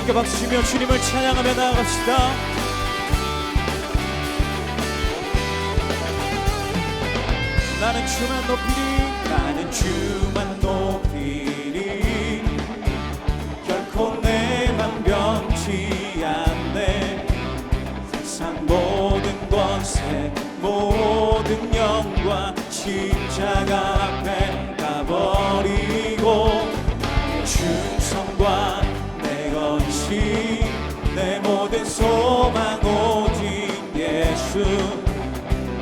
함께 박수치며 주님을 찬양하며 나아갑시다. 나는 주만 높이리, 나는 주만 높이리. 결코 내 맘 변치 않네. 세상 모든 권세 모든 영광 십자가 앞에 가버리고 충성과 내 건심 내 모든 소망 오직 예수.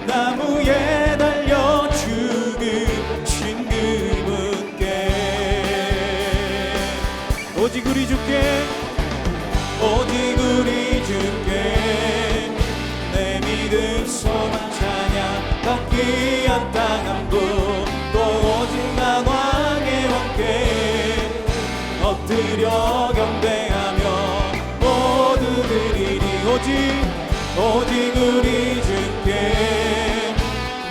나무에 달려 죽으신 그분께 오직 우리 주께 오직 우리 주께 내 믿음 소망 찬양 받기 합당한 분 또 오직 나 왕의 왕께 엎드려 경배하며 모두 드리리. 오직 우리 주께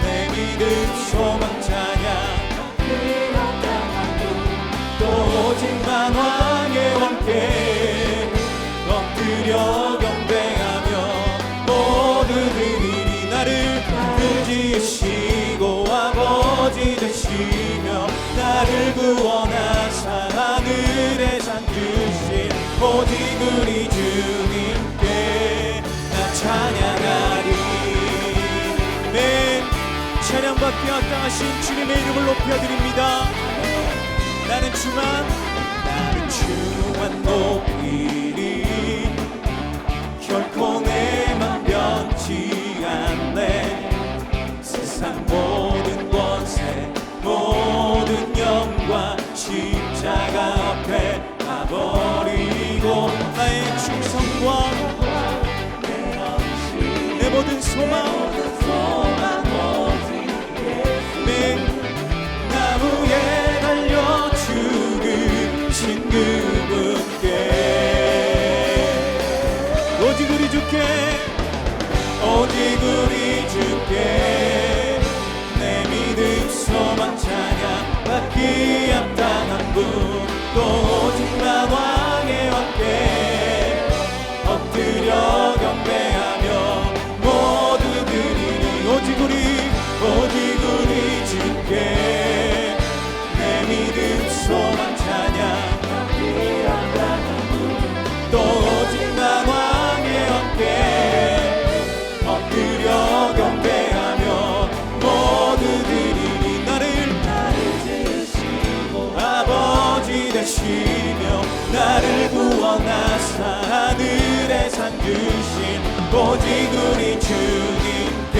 내 믿음 소망 찬양 받기 합당한 분 또 오직 나 왕의 왕께 엎드려 경배하며 모두 드리리. 나를 지으시고 아버지 되시며 나를 구원하사 하늘에 산 주신 오직 우리 주님께 나 찬양하리. 네, 찬양받기 합당하신 주님의 이름을 높여드립니다. 나는 주만 높이리. 결코 내 맘 변치 않네. 세상 모든 권세 모든 영광 십자가 앞에 가버리고 나의 충성과 내 모든 소망 내 나무에 달려 죽으신 그분께 오직 우리 주께 오직 우리 주께 내 믿음 소망 찬양 받기 합당한 분 또 오직 나 왕의 왕께 엎드려 경배하며 모두 드리니. 오직 우리 주께 내 믿음 소망 찬양 받기 합당한 분 또 오직 나 왕의 왕께 엎드려 경배하며 모두 드리니. 나를 지으시고 아버지 되시며 나를 구원하사 하늘에 산 주신 오직 우리 주님께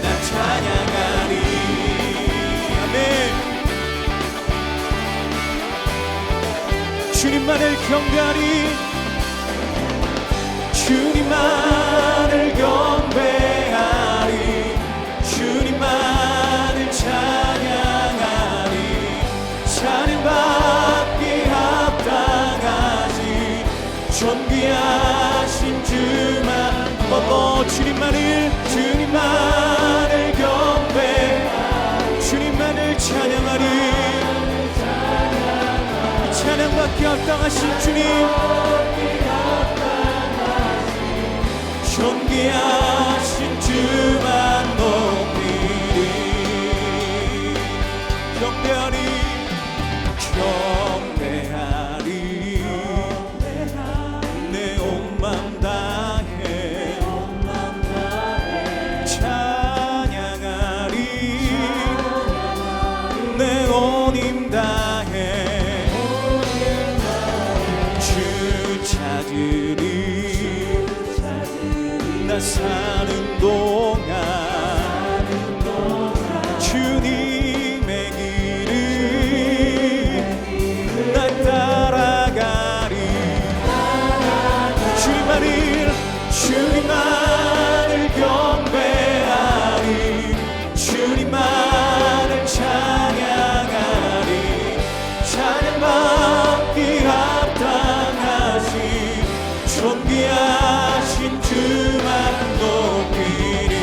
나 찬양하리. 아멘. 주님만을 경배하리. 주님만을 경배하리. 주님만을 찬양하리. 찬양받기 합당하시 존귀하신 주만 주님만을 경배하리. 주님만을 찬양하리. 찬양받기 합당하신 주님 존귀하신 주만 높이리. 경배하리 내 온 맘 다해 찬양하리 내 온 힘 다해 주 찾으리. 나 사는 동안 주님의 길을 날 따라가리. 주님만을 경배하리. 주님만을 찬양하리. 찬양받기 합당하시 존귀하신 주만 높이리.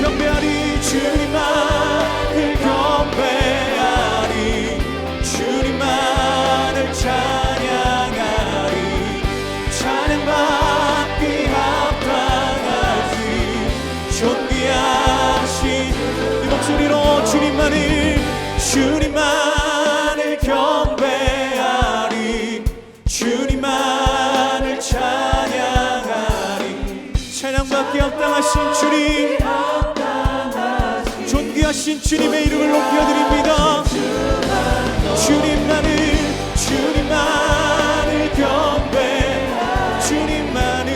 경배하리 주님만을 경배하리 주님만을 찬양하리 찬양받기 합당하시 존귀하신 이 목소리로 주님만을 경배하리 주님만을 찬양하리 찬양받기 합당하신 주님 존귀하신 주님의 이름을 높여드립니다. 주님만을 경배 주님만을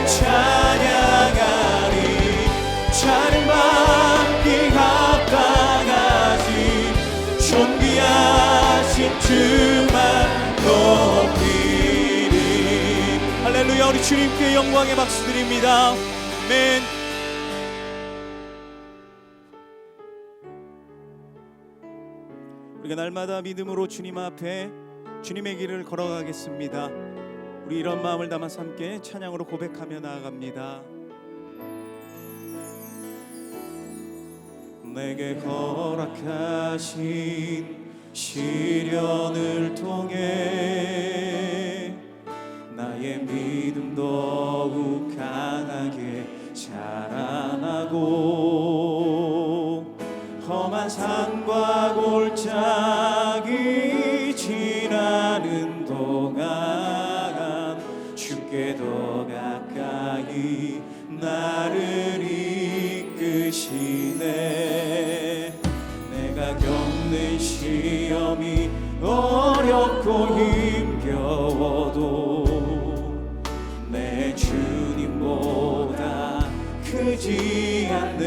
찬양하리 찬양받기 합당하신 존귀하신 주만 높이리. 할렐루야. 우리 주님께 영광의 박수 드립니다. 아멘. 우리가 날마다 믿음으로 주님 앞에 주님의 길을 걸어가겠습니다. 우리 이런 마음을 담아서 함께 찬양으로 고백하며 나아갑니다. 내게 허락하신 시련을 통해 나의 믿음 더욱 강하게 자라나고 험한 산과 골짜기 지나는 동안 주께 더 가까이 나를 이끄시네. 내가 겪는 시험이 어렵고 힘겨워도 내 주님보다 크지 않네.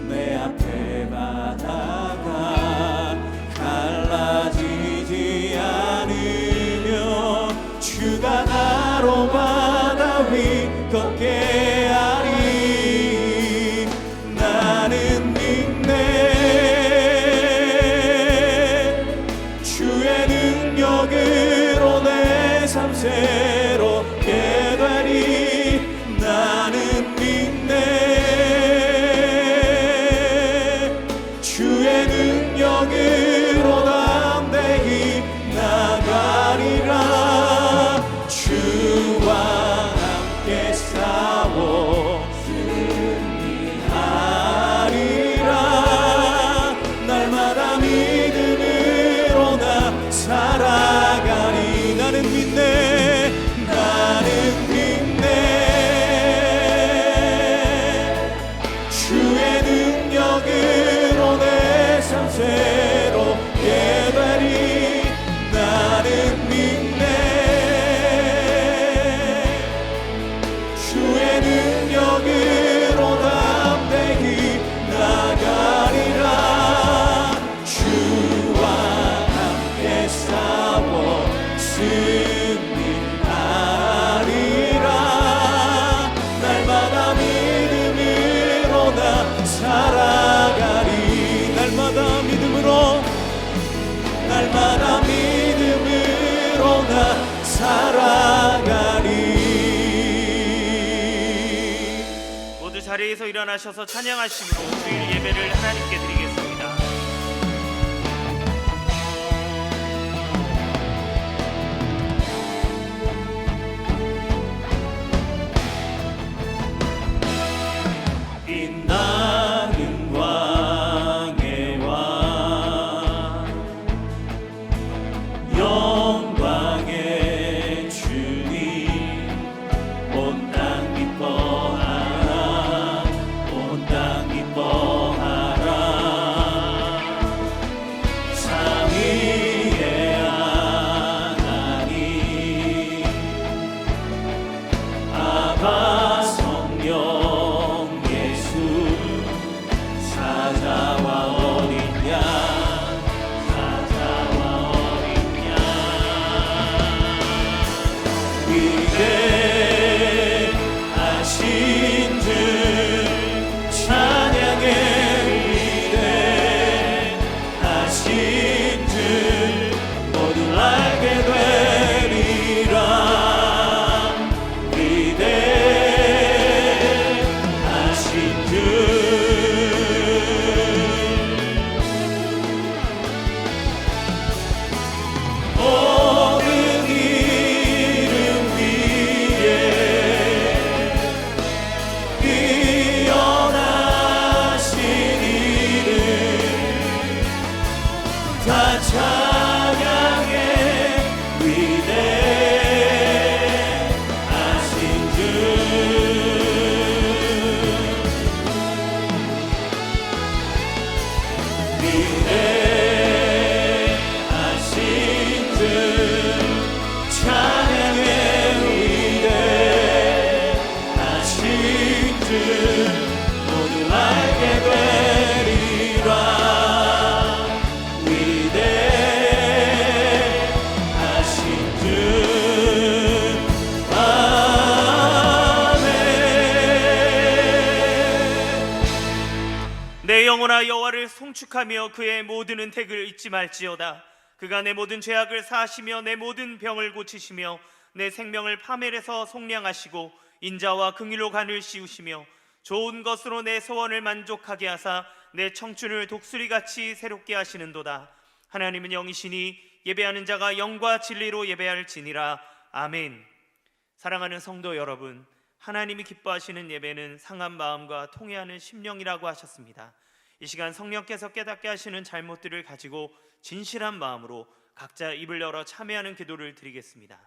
내 앞에 바다가 갈라지지 않으며 주가 나로 바다 위 걷게 하리. 나는 믿네. 주의 능력으로 내 삶 새롭게 되리. 나는 믿네. 주의 능력으로 담대히 나가리라. 주와 함께 싸워 승리하리라. 날마다 믿음으로 나 살아가리. 나는 믿네. 나는 믿네. 주의 능력으로 내 삶 새롭게 되리. 나는 믿네. 주의 능력으로 담대히 나가리라. 주와 함께 싸워 승리하리라. 날마다 믿음으로 나 살아가리. 날마다 믿음으로 나 살아가리. 모두 자리에서 일어나셔서 찬양하심으로 주일 예배를 하나님께 드리겠습니다. 빛나는 왕의 왕 영광의 주님 온 땅 기뻐하라. 온 땅 기뻐하라. 송축하며 그의 모든 은택을 잊지 말지어다. 그가 내 모든 죄악을 사하시며 내 모든 병을 고치시며 내 생명을 파멸해서 속량하시고 인자와 긍휼로 간을 씌우시며 좋은 것으로 내 소원을 만족하게 하사 내 청춘을 독수리같이 새롭게 하시는도다. 하나님은 영이시니 예배하는 자가 영과 진리로 예배할지니라. 아멘. 사랑하는 성도 여러분, 하나님이 기뻐하시는 예배는 상한 마음과 통회하는 심령이라고 하셨습니다. 이 시간 성령께서 깨닫게 하시는 잘못들을 가지고 진실한 마음으로 각자 입을 열어 참회하는 기도를 드리겠습니다.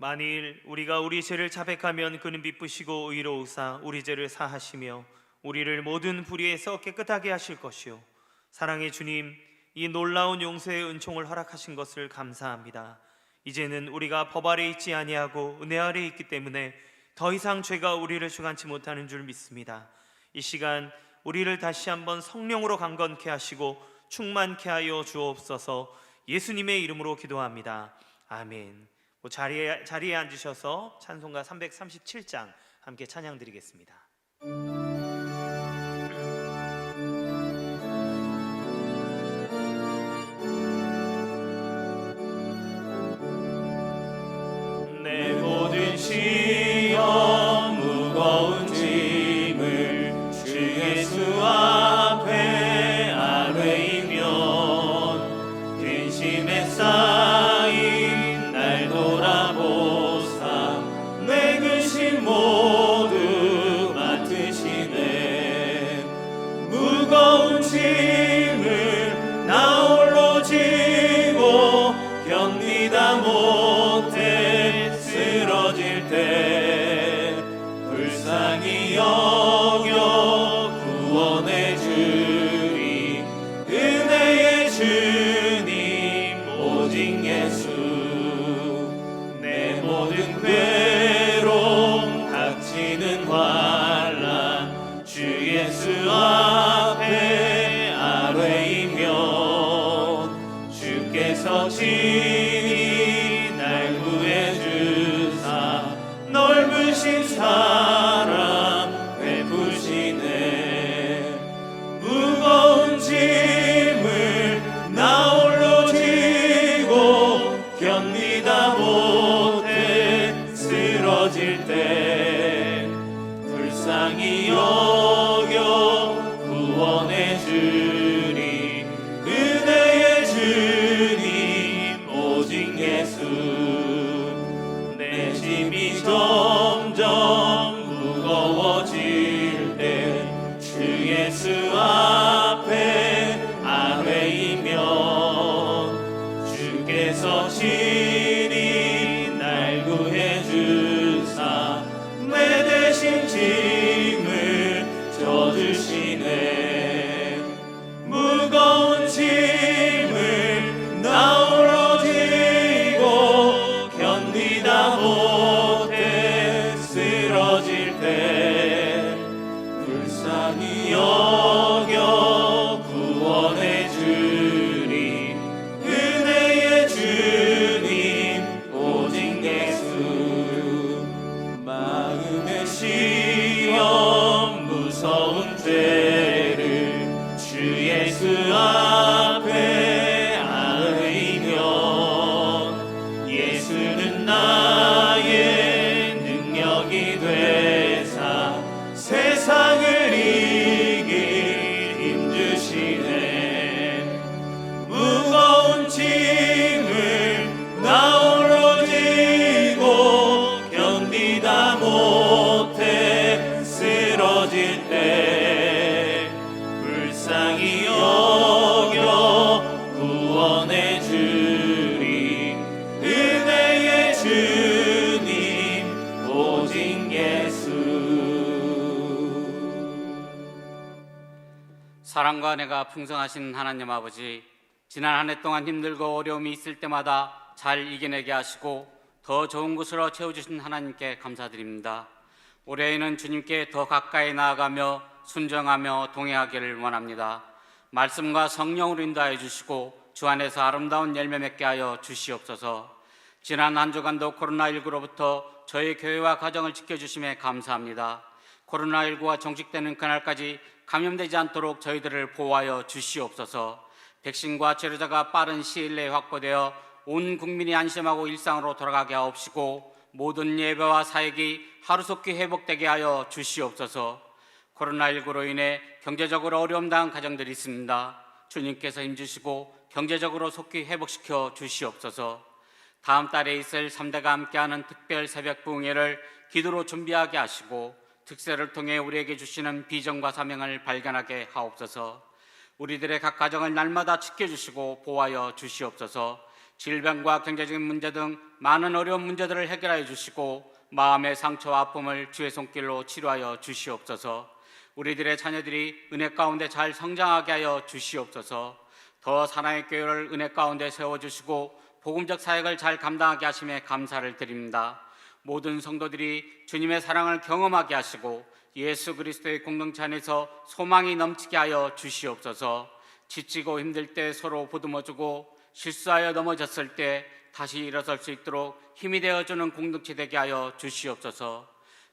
만일 우리가 우리 죄를 자백하면 그는 미쁘시고 의로우사 우리 죄를 사하시며 우리를 모든 불의에서 깨끗하게 하실 것이요. 사랑의 주님, 이 놀라운 용서의 은총을 허락하신 것을 감사합니다. 이제는 우리가 법 아래 있지 아니하고 은혜 아래 있기 때문에 더 이상 죄가 우리를 주관치 못하는 줄 믿습니다. 이 시간 우리를 다시 한번 성령으로 강건케 하시고 충만케 하여 주옵소서. 예수님의 이름으로 기도합니다. 아멘. 자리에 앉으셔서 찬송가 337장 함께 찬양 드리겠습니다. 내 모든 시험 무거운 짐을 주 예수 앞에 아뢰이면 근심에 쌓인 날 돌아보사 내 근심 모두 맡으시네. 무거운 짐을 나 홀로 지고 견디다 못해 쓰러질 때 불쌍히 여겨 구원해 주리 은혜의 주님 오직 예수. 내 모든 괴로움 닥치는 환난 주 예수 앞에 아뢰이면 주께서 친히 날 구해 주사 넓으신 사랑 베푸시네. 무거운 짐을 나 홀로 지고 견디다 못해 쓰러질 때 불쌍히 여겨 구원해 주리 은혜의 주님 오직 예수. 내 짐이 점점 무거워질 때 주 예수 앞에 아뢰이면 주께서 친히 날 구해 주사 내 대신 짐을 져주시네. 무거운 짐을 나 홀로 지고 견디다 못해 쓰러질 때 불쌍히 여겨 구원해 주리 은혜의 주님 오직 예수. 마음의 시험 무서운 죄를 주 예수 앞에 아뢰이면 예수는 나의 능력이 되사 세상을 이길 힘 주시네. 무거운 짐을 나 홀로 지고 견디다 못해 쓰러질 때 사랑과 은혜가 풍성하신 하나님 아버지, 지난 한 해 동안 힘들고 어려움이 있을 때마다 잘 이겨내게 하시고 더 좋은 곳으로 채워주신 하나님께 감사드립니다. 올해에는 주님께 더 가까이 나아가며 순종하며 동행하기를 원합니다. 말씀과 성령으로 인도하여 주시고 주 안에서 아름다운 열매 맺게 하여 주시옵소서. 지난 한 주간도 코로나19로부터 저희 교회와 가정을 지켜주심에 감사합니다. 코로나19가 종식되는 그날까지 감염되지 않도록 저희들을 보호하여 주시옵소서. 백신과 치료자가 빠른 시일 내에 확보되어 온 국민이 안심하고 일상으로 돌아가게 하옵시고 모든 예배와 사역이 하루속히 회복되게 하여 주시옵소서. 코로나19로 인해 경제적으로 어려움 당한 가정들이 있습니다. 주님께서 힘주시고 경제적으로 속히 회복시켜 주시옵소서. 다음 달에 있을 3대가 함께하는 특별 새벽 부흥회를 기도로 준비하게 하시고 특세를 통해 우리에게 주시는 비전과 사명을 발견하게 하옵소서. 우리들의 각 가정을 날마다 지켜주시고 보호하여 주시옵소서. 질병과 경제적인 문제 등 많은 어려운 문제들을 해결하여 주시고 마음의 상처와 아픔을 주의 손길로 치료하여 주시옵소서. 우리들의 자녀들이 은혜 가운데 잘 성장하게 하여 주시옵소서. 더 사랑의 교회를 은혜 가운데 세워주시고 복음적 사역을 잘 감당하게 하심에 감사를 드립니다. 모든 성도들이 주님의 사랑을 경험하게 하시고 예수 그리스도의 공동체 안에서 소망이 넘치게 하여 주시옵소서. 지치고 힘들 때 서로 보듬어주고 실수하여 넘어졌을 때 다시 일어설 수 있도록 힘이 되어주는 공동체 되게 하여 주시옵소서.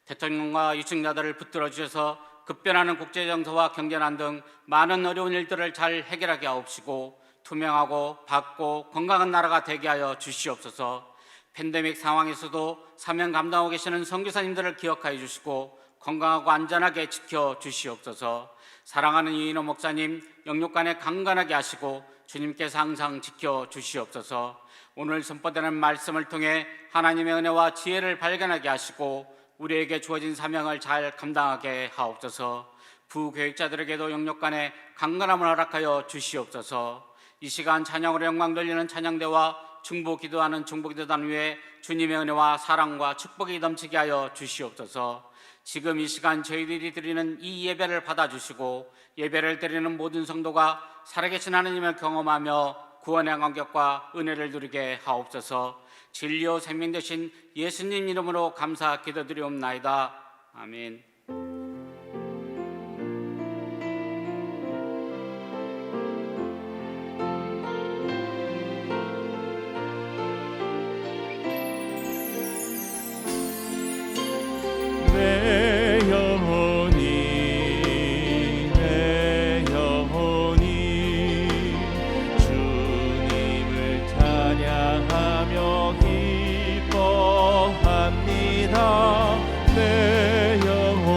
대통령과 유승자들을 붙들어 주셔서 급변하는 국제정세와 경제난 등 많은 어려운 일들을 잘 해결하게 하옵시고 투명하고 밝고 건강한 나라가 되게 하여 주시옵소서. 팬데믹 상황에서도 사명 감당하고 계시는 선교사님들을 기억하여 주시고 건강하고 안전하게 지켜 주시옵소서. 사랑하는 이인호 목사님 영육간에 강건하게 하시고 주님께서 항상 지켜 주시옵소서. 오늘 선포되는 말씀을 통해 하나님의 은혜와 지혜를 발견하게 하시고 우리에게 주어진 사명을 잘 감당하게 하옵소서. 부교육자들에게도 영육간에 강건함을 허락하여 주시옵소서. 이 시간 찬양으로 영광 돌리는 찬양대와 중보 기도하는 중보 기도단 위에 주님의 은혜와 사랑과 축복이 넘치게 하여 주시옵소서. 지금 이 시간 저희들이 드리는 이 예배를 받아주시고 예배를 드리는 모든 성도가 살아계신 하나님을 경험하며 구원의 감격과 은혜를 누리게 하옵소서. 진리요 생명 되신 예수님 이름으로 감사 기도드리옵나이다. 아멘. 내 영혼이 주님을 찬양하며 기뻐합니다. 내 영혼이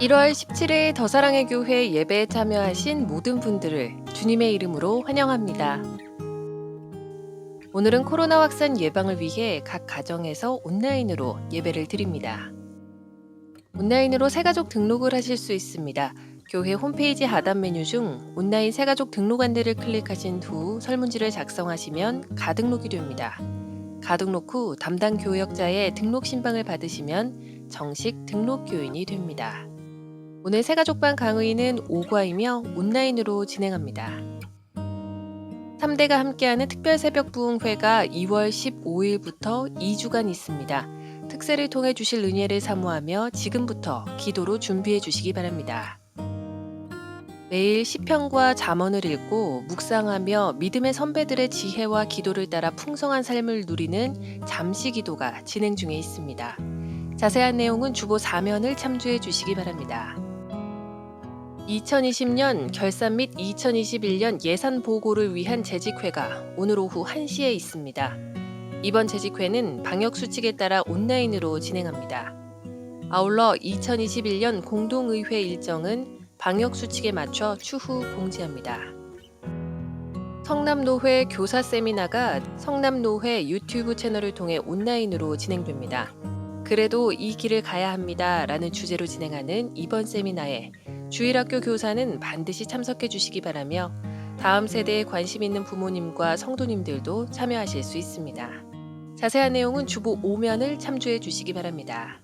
1월 17일 더사랑의 교회 예배에 참여하신 모든 분들을 주님의 이름으로 환영합니다. 오늘은 코로나 확산 예방을 위해 각 가정에서 온라인으로 예배를 드립니다. 온라인으로 새가족 등록을 하실 수 있습니다. 교회 홈페이지 하단 메뉴 중 온라인 새가족 등록 안내를 클릭하신 후 설문지를 작성하시면 가등록이 됩니다. 가등록 후 담당 교역자의 등록 신방을 받으시면 정식 등록 교인이 됩니다. 오늘 새가족반 강의는 오과이며 온라인으로 진행합니다. 3대가 함께하는 특별 새벽 부흥회가 2월 15일부터 2주간 있습니다. 특세를 통해 주실 은혜를 사모하며 지금부터 기도로 준비해 주시기 바랍니다. 매일 시편과 잠언을 읽고 묵상하며 믿음의 선배들의 지혜와 기도를 따라 풍성한 삶을 누리는 잠시 기도가 진행 중에 있습니다. 자세한 내용은 주보 4면을 참조해 주시기 바랍니다. 2020년 결산 및 2021년 예산 보고를 위한 재직회가 오늘 오후 1시에 있습니다. 이번 재직회는 방역수칙에 따라 온라인으로 진행합니다. 아울러 2021년 공동의회 일정은 방역수칙에 맞춰 추후 공지합니다. 성남노회 교사 세미나가 성남노회 유튜브 채널을 통해 온라인으로 진행됩니다. 그래도 이 길을 가야 합니다 라는 주제로 진행하는 이번 세미나에 주일학교 교사는 반드시 참석해 주시기 바라며 다음 세대에 관심 있는 부모님과 성도님들도 참여하실 수 있습니다. 자세한 내용은 주보 5면을 참조해 주시기 바랍니다.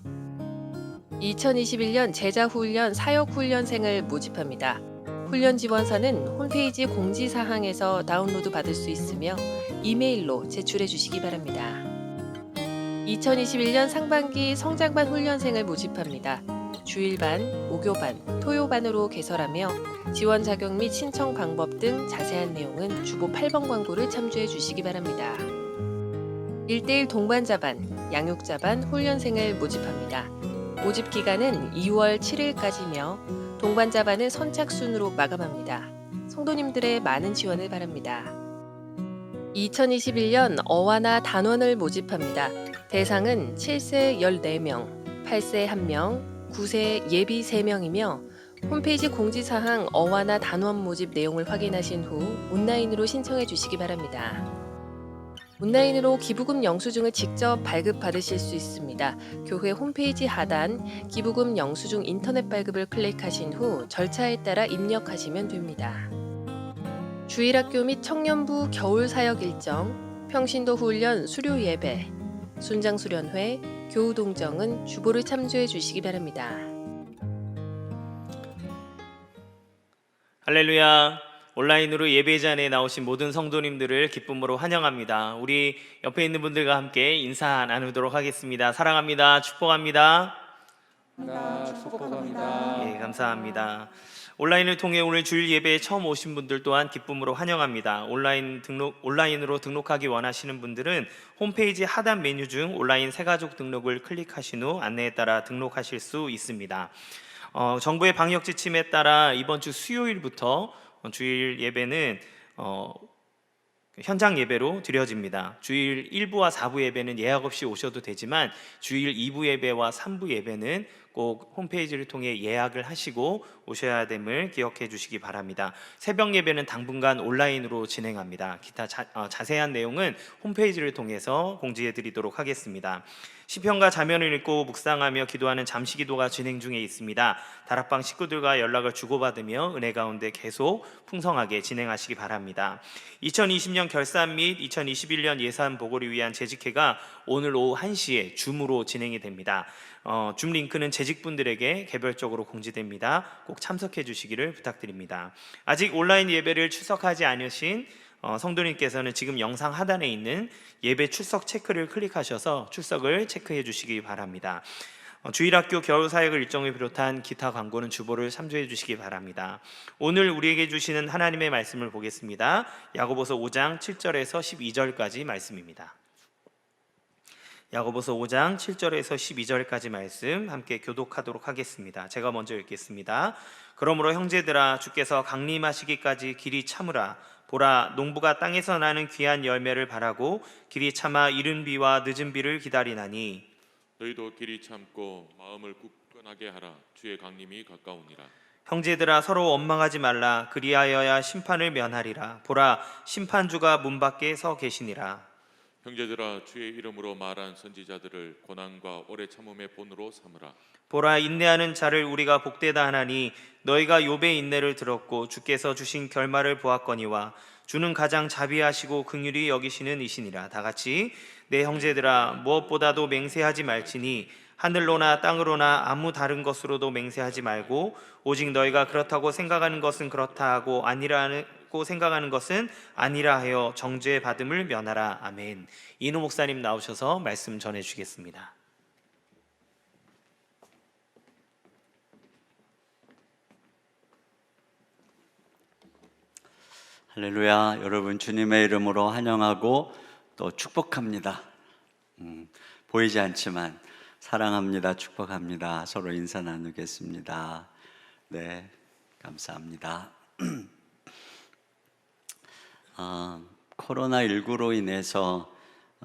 2021년 제자훈련 사역훈련생을 모집합니다. 훈련 지원서는 홈페이지 공지사항에서 다운로드 받을 수 있으며 이메일로 제출해 주시기 바랍니다. 2021년 상반기 성장반 훈련생을 모집합니다. 주일반, 목요반, 토요반으로 개설하며 지원 자격 및 신청 방법 등 자세한 내용은 주보 8번 광고를 참조해 주시기 바랍니다. 1대1 동반자반, 양육자반 훈련생을 모집합니다. 모집 기간은 2월 7일까지며 동반자반은 선착순으로 마감합니다. 성도님들의 많은 지원을 바랍니다. 2021년 어와나 단원을 모집합니다. 대상은 7세 14명, 8세 1명, 9세 예비 3명이며 홈페이지 공지사항 어와나 단원 모집 내용을 확인하신 후 온라인으로 신청해 주시기 바랍니다. 온라인으로 기부금 영수증을 직접 발급받으실 수 있습니다. 교회 홈페이지 하단 기부금 영수증 인터넷 발급을 클릭하신 후 절차에 따라 입력하시면 됩니다. 주일학교 및 청년부 겨울 사역 일정, 평신도 훈련 수료 예배, 순장 수련회, 교우 동정은 주보를 참조해 주시기 바랍니다. 할렐루야. 온라인으로 예배자에 나오신 모든 성도님들을 기쁨으로 환영합니다. 우리 옆에 있는 분들과 함께 인사 나누도록 하겠습니다. 사랑합니다. 축복합니다. 축복합니다. 예, 감사합니다. 온라인을 통해 오늘 주일 예배에 처음 오신 분들 또한 기쁨으로 환영합니다. 온라인으로 등록하기 원하시는 분들은 홈페이지 하단 메뉴 중 온라인 새가족 등록을 클릭하신 후 안내에 따라 등록하실 수 있습니다. 정부의 방역 지침에 따라 이번 주 수요일부터 주일 예배는 현장 예배로 드려집니다. 주일 1부와 4부 예배는 예약 없이 오셔도 되지만 주일 2부 예배와 3부 예배는 꼭 홈페이지를 통해 예약을 하시고 오셔야 됨을 기억해 주시기 바랍니다. 새벽 예배는 당분간 온라인으로 진행합니다. 기타 자세한 내용은 홈페이지를 통해서 공지해 드리도록 하겠습니다. 시편과 자면을 읽고 묵상하며 기도하는 잠시 기도가 진행 중에 있습니다. 다락방 식구들과 연락을 주고받으며 은혜 가운데 계속 풍성하게 진행하시기 바랍니다. 2020년 결산 및 2021년 예산 보고를 위한 재직회가 오늘 오후 1시에 줌으로 진행이 됩니다. 줌 링크는 재직분들에게 개별적으로 공지됩니다. 꼭 참석해 주시기를 부탁드립니다. 아직 온라인 예배를 출석하지 않으신 성도님께서는 지금 영상 하단에 있는 예배 출석 체크를 클릭하셔서 출석을 체크해 주시기 바랍니다. 주일학교 겨울 사역을 일정을 비롯한 기타 광고는 주보를 참조해 주시기 바랍니다. 오늘 우리에게 주시는 하나님의 말씀을 보겠습니다. 야고보서 5장 7절에서 12절까지 말씀입니다. 야고보서 5장 7절에서 12절까지 말씀 함께 교독하도록 하겠습니다. 제가 먼저 읽겠습니다. 그러므로 형제들아, 주께서 강림하시기까지 길이 참으라. 보라, 농부가 땅에서 나는 귀한 열매를 바라고 길이 참아 이른 비와 늦은 비를 기다리나니 너희도 길이 참고 마음을 굳건하게 편하게 하라. 주의 강림이 가까우니라. 형제들아 서로 원망하지 말라. 그리하여야 심판을 면하리라. 보라, 심판주가 문 밖에 서 계시니라. 형제들아 주의 이름으로 말한 선지자들을 고난과 오래 참음의 본으로 삼으라. 보라, 인내하는 자를 우리가 복되다 하나니 너희가 욥의 인내를 들었고 주께서 주신 결말을 보았거니와 주는 가장 자비하시고 긍휼히 여기시는 이시니라. 다 같이 내 형제들아 무엇보다도 맹세하지 말지니 하늘로나 땅으로나 아무 다른 것으로도 맹세하지 말고 오직 너희가 그렇다고 생각하는 것은 그렇다 하고 아니라고 생각하는 것은 아니라 하여 정죄 받음을 면하라. 아멘. 이노 목사님 나오셔서 말씀 전해 주시겠습니다. 할렐루야. 여러분 주님의 이름으로 환영하고 또 축복합니다. 보이지 않지만 사랑합니다. 축복합니다. 서로 인사 나누겠습니다. 네, 감사합니다. 코로나19로 인해서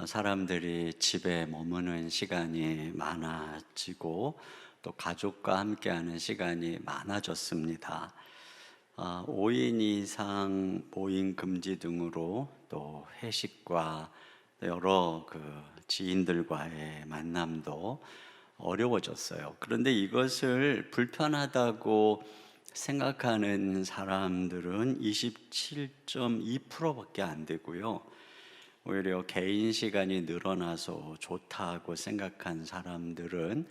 사람들이 집에 머무는 시간이 많아지고 또 가족과 함께하는 시간이 많아졌습니다. 5인 이상 모임 금지 등으로 또 회식과 여러 지인들과의 만남도 어려워졌어요. 그런데 이것을 불편하다고 생각하는 사람들은 27.2%밖에 안 되고요. 오히려 개인 시간이 늘어나서 좋다고 생각한 사람들은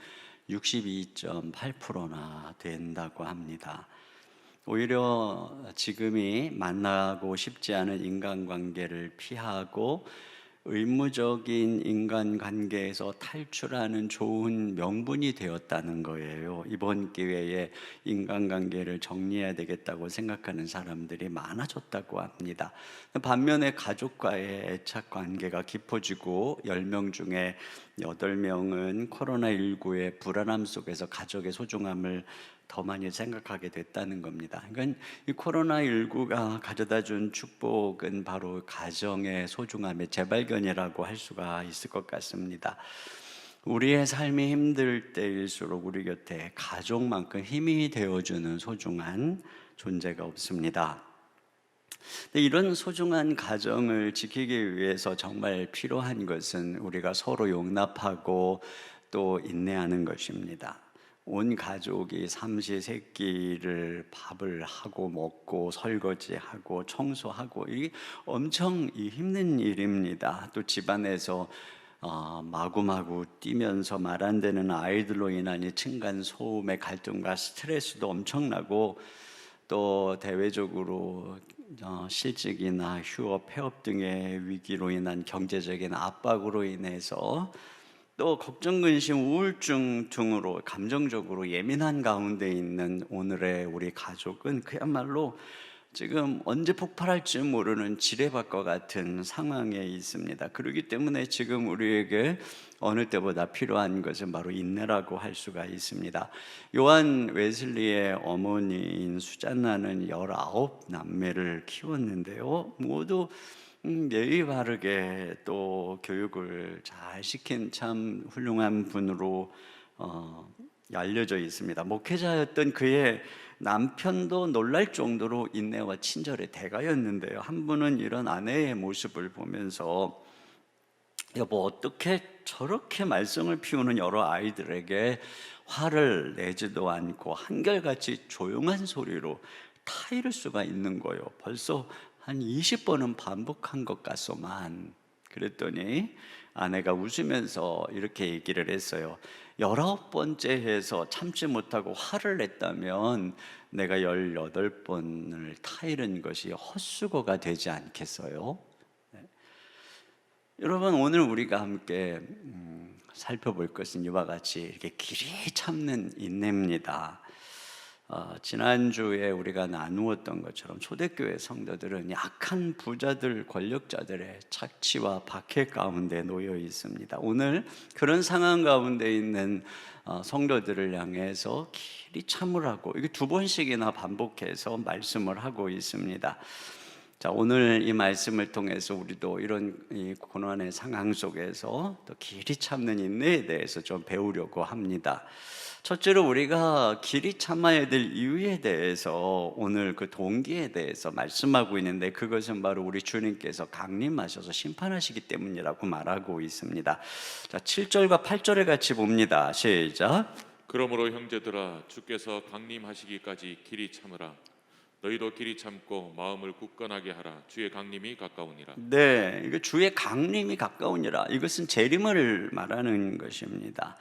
62.8%나 된다고 합니다. 오히려 지금이 만나고 싶지 않은 인간관계를 피하고 의무적인 인간관계에서 탈출하는 좋은 명분이 되었다는 거예요. 이번 기회에 인간관계를 정리해야 되겠다고 생각하는 사람들이 많아졌다고 합니다. 반면에 가족과의 애착관계가 깊어지고 10명 중에 8명은 코로나19의 불안함 속에서 가족의 소중함을 더 많이 생각하게 됐다는 겁니다. 그러니까 이 코로나19가 가져다 준 축복은 바로 가정의 소중함의 재발견이라고 할 수가 있을 것 같습니다. 우리의 삶이 힘들 때일수록 우리 곁에 가족만큼 힘이 되어주는 소중한 존재가 없습니다. 근데 이런 소중한 가정을 지키기 위해서 정말 필요한 것은 우리가 서로 용납하고 또 인내하는 것입니다. 온 가족이 삼시세끼를 밥을 하고 먹고 설거지하고 청소하고 이게 엄청 힘든 일입니다. 또 집안에서 마구마구 뛰면서 말 안 되는 아이들로 인한 이 층간 소음의 갈등과 스트레스도 엄청나고 또 대외적으로 실직이나 휴업, 폐업 등의 위기로 인한 경제적인 압박으로 인해서 또 걱정, 근심, 우울증 등으로 감정적으로 예민한 가운데 있는 오늘의 우리 가족은 그야말로 지금 언제 폭발할지 모르는 지뢰밭과 같은 상황에 있습니다. 그렇기 때문에 지금 우리에게 어느 때보다 필요한 것은 바로 인내라고 할 수가 있습니다. 요한 웨슬리의 어머니인 수잔나는 19남매를 키웠는데요. 모두 예의 바르게 또 교육을 잘 시킨 참 훌륭한 분으로 알려져 있습니다. 목회자였던 그의 남편도 놀랄 정도로 인내와 친절의 대가였는데요. 한 분은 이런 아내의 모습을 보면서 여보, 어떻게 저렇게 말썽을 피우는 여러 아이들에게 화를 내지도 않고 한결같이 조용한 소리로 타이를 수가 있는 거예요. 벌써 한 20번은 반복한 것 같소만. 그랬더니 아내가 웃으면서 이렇게 얘기를 했어요. 19번째 해서 참지 못하고 화를 냈다면 내가 18번을 타이른 것이 헛수고가 되지 않겠어요? 네. 여러분, 오늘 우리가 함께 살펴볼 것은 이와 같이 이렇게 길이 참는 인내입니다. 지난주에 우리가 나누었던 것처럼 초대교회 성도들은 약한 부자들, 권력자들의 착취와 박해 가운데 놓여 있습니다. 오늘 그런 상황 가운데 있는 성도들을 향해서 길이 참으라고 이게 2번씩이나 반복해서 말씀을 하고 있습니다. 자, 오늘 이 말씀을 통해서 우리도 이런 이 고난의 상황 속에서 또 길이 참는 인내에 대해서 좀 배우려고 합니다. 첫째로 우리가 길이 참아야 될 이유에 대해서 오늘 그 동기에 대해서 말씀하고 있는데, 그것은 바로 우리 주님께서 강림하셔서 심판하시기 때문이라고 말하고 있습니다. 자, 7절과 8절을 같이 봅니다. 시작. 그러므로 형제들아, 주께서 강림하시기까지 길이 참으라. 너희도 길이 참고 마음을 굳건하게 하라. 주의 강림이 가까우니라. 네, 이거 주의 강림이 가까우니라. 이것은 재림을 말하는 것입니다.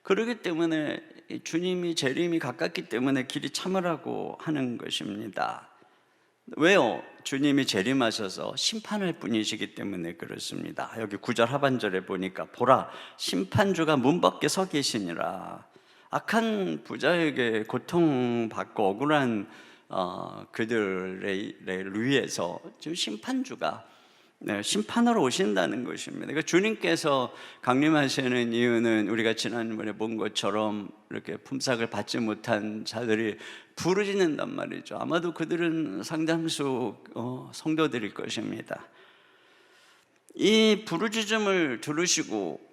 그렇기 때문에 주님이 재림이 가깝기 때문에 길이 참으라고 하는 것입니다. 왜요? 주님이 재림하셔서 심판할 분이시기 때문에 그렇습니다. 여기 9절 하반절에 보니까 보라, 심판주가 문 밖에 서 계시니라. 악한 부자에게 고통받고 억울한 그들의 위해서 지금 심판주가 심판하러 오신다는 것입니다. 그러니까 주님께서 강림하시는 이유는 우리가 지난번에 본 것처럼 이렇게 품삯을 받지 못한 자들이 부르짖는단 말이죠. 아마도 그들은 상당수 성도들일 것입니다. 이 부르짖음을 들으시고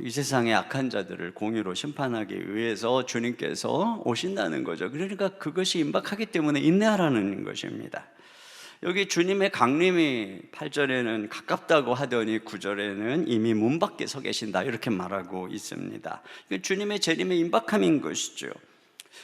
이 세상의 악한 자들을 공의로 심판하기 위해서 주님께서 오신다는 거죠. 그러니까 그것이 임박하기 때문에 인내하라는 것입니다. 여기 주님의 강림이 8절에는 가깝다고 하더니 9절에는 이미 문 밖에 서 계신다 이렇게 말하고 있습니다. 주님의 재림의 임박함인 것이죠.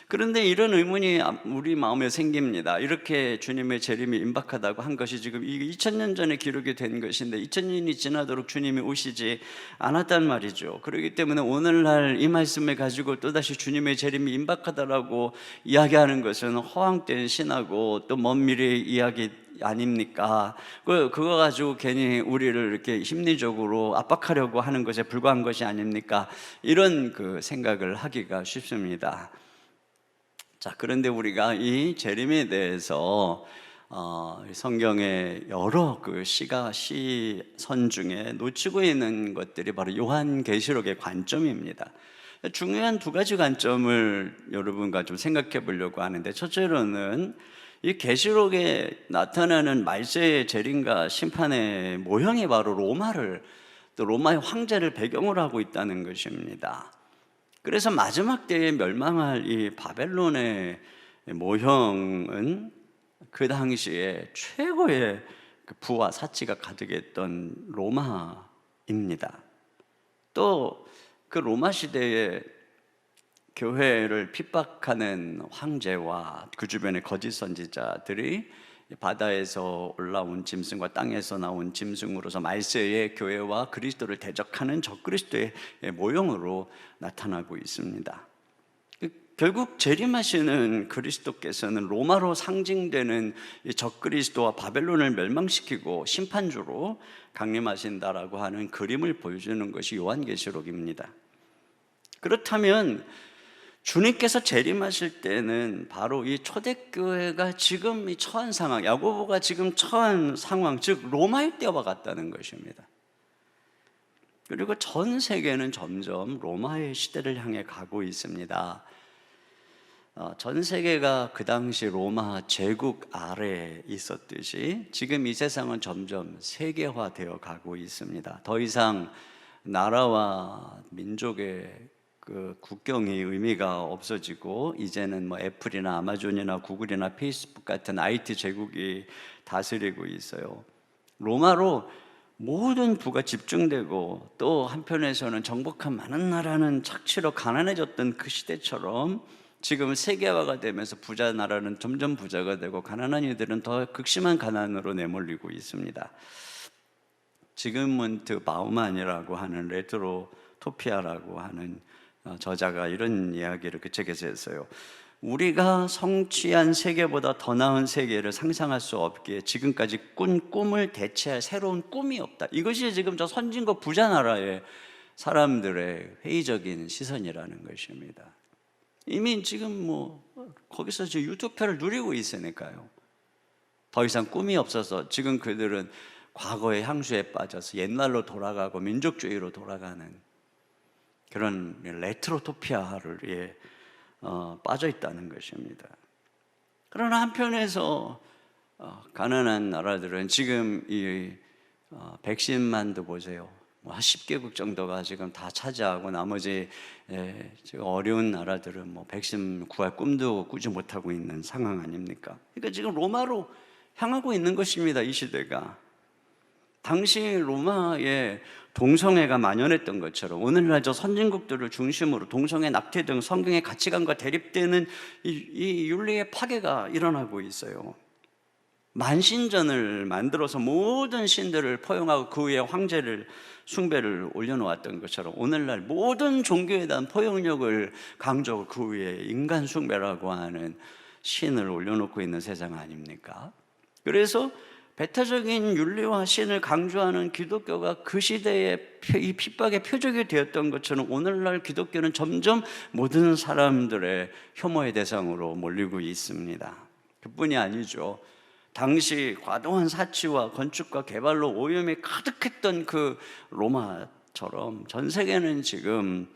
그런데 이런 의문이 우리 마음에 생깁니다. 이렇게 주님의 재림이 임박하다고 한 것이 지금 2000년 전에 기록이 된 것인데 2000년이 지나도록 주님이 오시지 않았단 말이죠. 그렇기 때문에 오늘날 이 말씀을 가지고 또다시 주님의 재림이 임박하다라고 이야기하는 것은 허황된 신하고 또 먼 미래의 이야기 아닙니까? 그거 가지고 괜히 우리를 이렇게 심리적으로 압박하려고 하는 것에 불과한 것이 아닙니까? 이런 그 생각을 하기가 쉽습니다. 자, 그런데 우리가 이 재림에 대해서 성경의 여러 그 시선 중에 놓치고 있는 것들이 바로 요한계시록의 관점입니다. 중요한 두 가지 관점을 여러분과 좀 생각해 보려고 하는데, 첫째로는 이 계시록에 나타나는 말세의 재림과 심판의 모형이 바로 또 로마의 황제를 배경으로 하고 있다는 것입니다. 그래서 마지막 때에 멸망할 이 바벨론의 모형은 그 당시에 최고의 부와 사치가 가득했던 로마입니다. 또 그 로마 시대에 교회를 핍박하는 황제와 그 주변의 거짓 선지자들이 바다에서 올라온 짐승과 땅에서 나온 짐승으로서 말세의 교회와 그리스도를 대적하는 적그리스도의 모형으로 나타나고 있습니다. 결국 재림하시는 그리스도께서는 로마로 상징되는 적그리스도와 바벨론을 멸망시키고 심판주로 강림하신다라고 하는 그림을 보여주는 것이 요한계시록입니다. 그렇다면 주님께서 재림하실 때는 바로 이 초대교회가 지금 이 처한 상황, 야고보가 지금 처한 상황, 즉 로마의 때와 같다는 것입니다. 그리고 전 세계는 점점 로마의 시대를 향해 가고 있습니다. 전 세계가 그 당시 로마 제국 아래에 있었듯이 지금 이 세상은 점점 세계화되어 가고 있습니다. 더 이상 나라와 민족의 그 국경의 의미가 없어지고 이제는 뭐 애플이나 아마존이나 구글이나 페이스북 같은 IT 제국이 다스리고 있어요. 로마로 모든 부가 집중되고 또 한편에서는 정복한 많은 나라는 착취로 가난해졌던 그 시대처럼 지금 세계화가 되면서 부자 나라는 점점 부자가 되고 가난한 이들은 더 극심한 가난으로 내몰리고 있습니다. 지그문트 바우만이라고 하는 레트로토피아라고 하는 저자가 이런 이야기를 그 책에서 했어요. 우리가 성취한 세계보다 더 나은 세계를 상상할 수 없기에 지금까지 꾼 꿈을 대체할 새로운 꿈이 없다. 이것이 지금 저 선진국 부자 나라의 사람들의 회의적인 시선이라는 것입니다. 이미 지금 뭐 거기서 저 유토피아를 누리고 있으니까요. 더 이상 꿈이 없어서 지금 그들은 과거의 향수에 빠져서 옛날로 돌아가고 민족주의로 돌아가는 그런 레트로토피아를 빠져 있다는 것입니다. 그러나 한편에서 가난한 나라들은 지금 이 백신만도 보세요. 뭐 10개국 정도가 지금 다 차지하고 나머지 지금 어려운 나라들은 뭐 백신 구할 꿈도 꾸지 못하고 있는 상황 아닙니까? 그러니까 지금 로마로 향하고 있는 것입니다. 이 시대가. 당시 로마에 동성애가 만연했던 것처럼 오늘날 저 선진국들을 중심으로 동성애, 낙태 등 성경의 가치관과 대립되는 이 윤리의 파괴가 일어나고 있어요. 만신전을 만들어서 모든 신들을 포용하고 그 위에 황제를 숭배를 올려놓았던 것처럼 오늘날 모든 종교에 대한 포용력을 강조하고 그 위에 인간 숭배라고 하는 신을 올려놓고 있는 세상 아닙니까? 그래서 배타적인 윤리와 신을 강조하는 기독교가 그 시대의 이 핍박의 표적이 되었던 것처럼 오늘날 기독교는 점점 모든 사람들의 혐오의 대상으로 몰리고 있습니다. 그뿐이 아니죠. 당시 과도한 사치와 건축과 개발로 오염이 가득했던 그 로마처럼 전 세계는 지금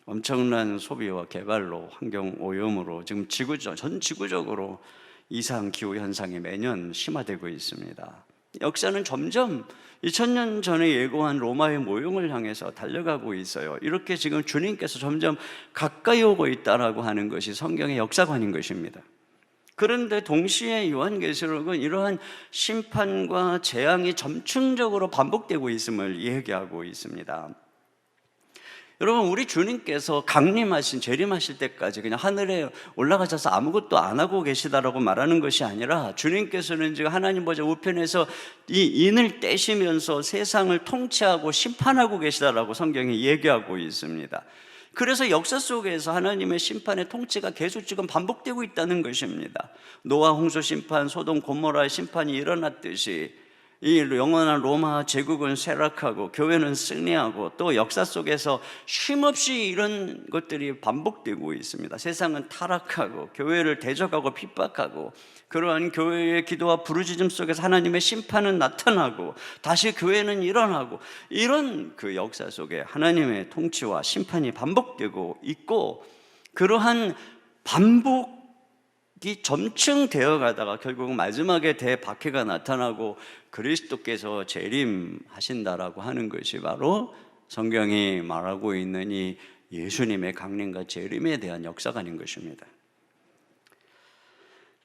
엄청난 소비와 개발로 환경 오염으로 지금 전 지구적으로 이상 기후 현상이 매년 심화되고 있습니다. 역사는 점점 2000년 전에 예고한 로마의 모형을 향해서 달려가고 있어요. 이렇게 지금 주님께서 점점 가까이 오고 있다라고 하는 것이 성경의 역사관인 것입니다. 그런데 동시에 요한계시록은 이러한 심판과 재앙이 점층적으로 반복되고 있음을 얘기하고 있습니다. 여러분, 우리 주님께서 강림하신, 재림하실 때까지 그냥 하늘에 올라가셔서 아무것도 안 하고 계시다라고 말하는 것이 아니라 주님께서는 지금 하나님 보좌 우편에서 이 인을 떼시면서 세상을 통치하고 심판하고 계시다라고 성경이 얘기하고 있습니다. 그래서 역사 속에서 하나님의 심판의 통치가 계속 지금 반복되고 있다는 것입니다. 노아 홍수 심판, 소돔 고모라의 심판이 일어났듯이 이 영원한 로마 제국은 쇠락하고 교회는 승리하고 또 역사 속에서 쉼없이 이런 것들이 반복되고 있습니다. 세상은 타락하고 교회를 대적하고 핍박하고 그러한 교회의 기도와 부르짖음 속에서 하나님의 심판은 나타나고 다시 교회는 일어나고 이런 그 역사 속에 하나님의 통치와 심판이 반복되고 있고 그러한 반복이 점층되어 가다가 결국 마지막에 대박해가 나타나고 그리스도께서 재림하신다라고 하는 것이 바로 성경이 말하고 있는 이 예수님의 강림과 재림에 대한 역사관인 것입니다.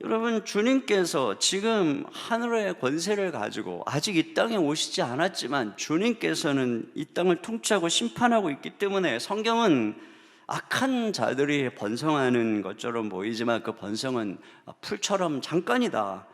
여러분, 주님께서 지금 하늘의 권세를 가지고 아직 이 땅에 오시지 않았지만 주님께서는 이 땅을 통치하고 심판하고 있기 때문에 성경은 악한 자들이 번성하는 것처럼 보이지만 그 번성은 풀처럼 잠깐이다.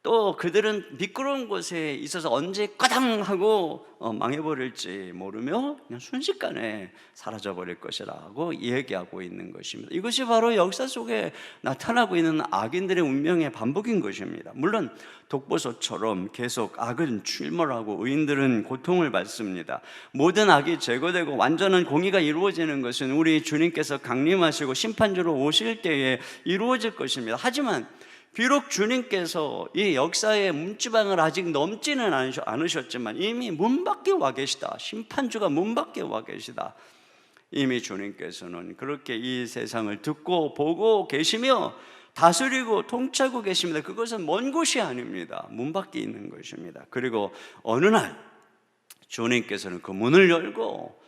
또 그들은 미끄러운 곳에 있어서 언제 까당 하고 망해버릴지 모르며 그냥 순식간에 사라져버릴 것이라고 얘기하고 있는 것입니다. 이것이 바로 역사 속에 나타나고 있는 악인들의 운명의 반복인 것입니다. 물론 독보소처럼 계속 악은 출몰하고 의인들은 고통을 받습니다. 모든 악이 제거되고 완전한 공의가 이루어지는 것은 우리 주님께서 강림하시고 심판주로 오실 때에 이루어질 것입니다. 하지만 비록 주님께서 이 역사의 문지방을 아직 넘지는 않으셨지만 이미 문 밖에 와 계시다. 심판주가 문 밖에 와 계시다. 이미 주님께서는 그렇게 이 세상을 듣고 보고 계시며 다스리고 통치하고 계십니다. 그것은 먼 곳이 아닙니다. 문 밖에 있는 것입니다. 그리고 어느 날 주님께서는 그 문을 열고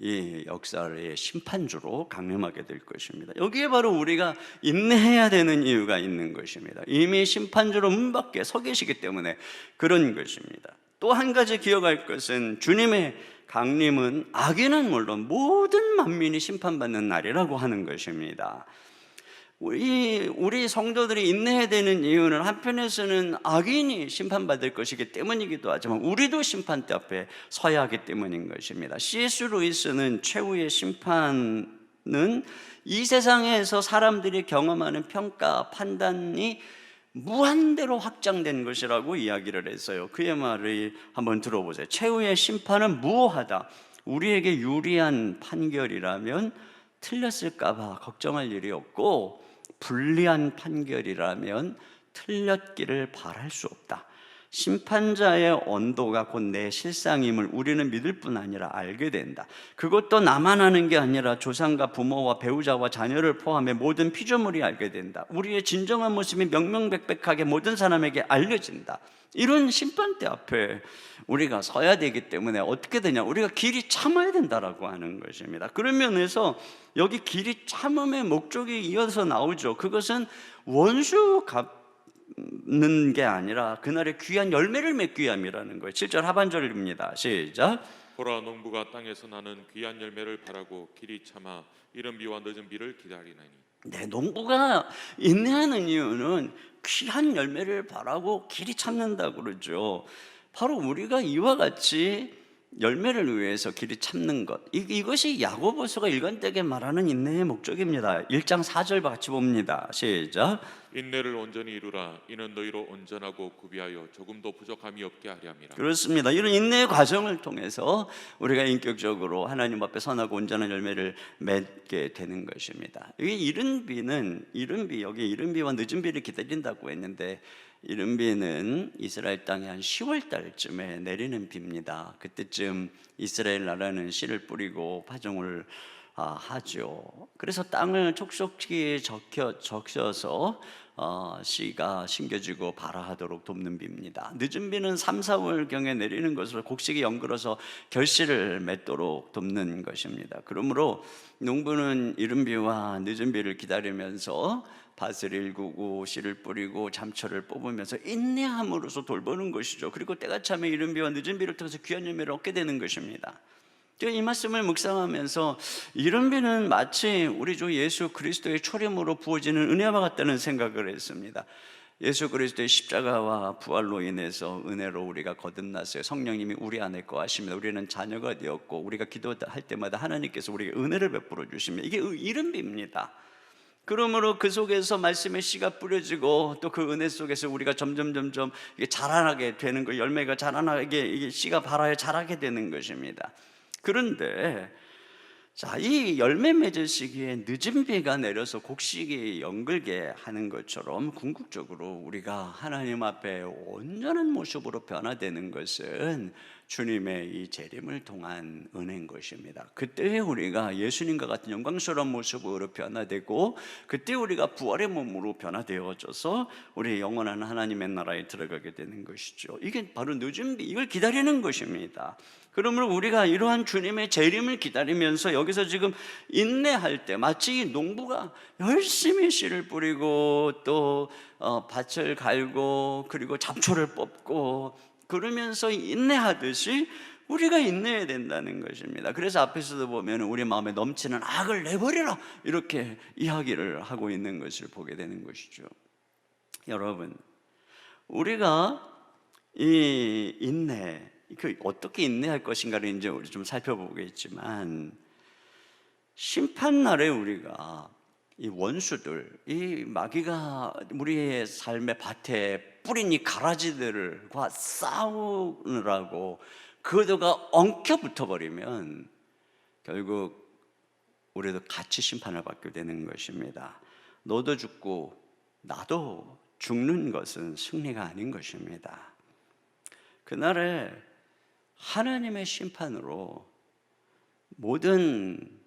이 역사의 심판주로 강림하게 될 것입니다. 여기에 바로 우리가 인내해야 되는 이유가 있는 것입니다. 이미 심판주로 문 밖에 서 계시기 때문에 그런 것입니다. 또 한 가지 기억할 것은 주님의 강림은 악인은 물론 모든 만민이 심판받는 날이라고 하는 것입니다. 우리 성도들이 인내해야 되는 이유는 한편에서는 악인이 심판받을 것이기 때문이기도 하지만 우리도 심판대 앞에 서야 하기 때문인 것입니다. C.S. 루이스는 최후의 심판은 이 세상에서 사람들이 경험하는 평가, 판단이 무한대로 확장된 것이라고 이야기를 했어요. 그의 말을 한번 들어보세요. 최후의 심판은 무오하다. 우리에게 유리한 판결이라면 틀렸을까 봐 걱정할 일이 없고 불리한 판결이라면 틀렸기를 바랄 수 없다. 심판자의 언도가 곧 내 실상임을 우리는 믿을 뿐 아니라 알게 된다. 그것도 나만 아는 게 아니라 조상과 부모와 배우자와 자녀를 포함해 모든 피조물이 알게 된다. 우리의 진정한 모습이 명명백백하게 모든 사람에게 알려진다. 이런 심판대 앞에 우리가 서야 되기 때문에 어떻게 되냐? 우리가 길이 참아야 된다라고 하는 것입니다. 그런 면에서 여기 길이 참음의 목적이 이어서 나오죠. 그것은 원수 갚는 게 아니라 그날의 귀한 열매를 맺기 위함이라는 거예요. 7절 하반절입니다. 시작. 보라, 농부가 땅에서 나는 귀한 열매를 바라고 길이 참아 이른 비와 늦은 비를 기다리나니. 네, 농부가 인내하는 이유는 귀한 열매를 바라고 길이 참는다고 그러죠. 바로 우리가 이와 같이 열매를 위해서 길이 참는 것, 이것이 야고보서가 일관되게 말하는 인내의 목적입니다. 1장 4절 같이 봅니다. 시작. 인내를 온전히 이루라. 이는 너희로 온전하고 구비하여 조금도 부족함이 없게 하려 함이라. 그렇습니다. 이런 인내의 과정을 통해서 우리가 인격적으로 하나님 앞에 선하고 온전한 열매를 맺게 되는 것입니다. 여기 이른 비는 여기 이른 비와 늦은 비를 기다린다고 했는데, 이른 비는 이스라엘 땅에 한 10월 달쯤에 내리는 비입니다. 그때쯤 이스라엘 나라는 씨를 뿌리고 파종을 하죠. 그래서 땅을 촉촉히 적셔서 씨가 심겨지고 발화하도록 돕는 비입니다. 늦은 비는 3, 4월경에 내리는 것으로 곡식이 연글어서 결실을 맺도록 돕는 것입니다. 그러므로 농부는 이른 비와 늦은 비를 기다리면서 밭을 일구고 씨를 뿌리고 잠철을 뽑으면서 인내함으로써 돌보는 것이죠. 그리고 때가 차면 이른 비와 늦은 비를 통해서 귀한 열매를 얻게 되는 것입니다. 이 말씀을 묵상하면서 이른 비는 마치 우리 주 예수 그리스도의 초림으로 부어지는 은혜와 같다는 생각을 했습니다. 예수 그리스도의 십자가와 부활로 인해서 은혜로 우리가 거듭났어요. 성령님이 우리 안에 거하십니다. 우리는 자녀가 되었고 우리가 기도할 때마다 하나님께서 우리에게 은혜를 베풀어 주십니다. 이게 이른 비입니다. 그러므로 그 속에서 말씀의 씨가 뿌려지고 또 그 은혜 속에서 우리가 점점 이게 자라나게 되는 거, 열매가 자라나게, 이게 씨가 발아야 자라게 되는 것입니다. 그런데 이 열매 맺을 시기에 늦은 비가 내려서 곡식이 연글게 하는 것처럼 궁극적으로 우리가 하나님 앞에 온전한 모습으로 변화되는 것은 주님의 이 재림을 통한 은혜인 것입니다. 그때 우리가 예수님과 같은 영광스러운 모습으로 변화되고, 그때 우리가 부활의 몸으로 변화되어져서 우리 영원한 하나님의 나라에 들어가게 되는 것이죠. 이게 바로 늦은 비, 이걸 기다리는 것입니다. 그러므로 우리가 이러한 주님의 재림을 기다리면서 여기서 지금 인내할 때 마치 농부가 열심히 씨를 뿌리고 또 밭을 갈고 그리고 잡초를 뽑고 그러면서 인내하듯이 우리가 인내해야 된다는 것입니다. 그래서 앞에서도 보면 우리 마음에 넘치는 악을 내버려라, 이렇게 이야기를 하고 있는 것을 보게 되는 것이죠. 여러분, 우리가 이 인내, 어떻게 인내할 것인가를 이제 우리 좀 살펴보겠지만, 심판날에 우리가 이 원수들, 이 마귀가 우리의 삶의 밭에 뿌린 이 가라지들과 싸우느라고 그들과 엉켜 붙어버리면 결국 우리도 같이 심판을 받게 되는 것입니다. 너도 죽고 나도 죽는 것은 승리가 아닌 것입니다. 그날에 하나님의 심판으로 모든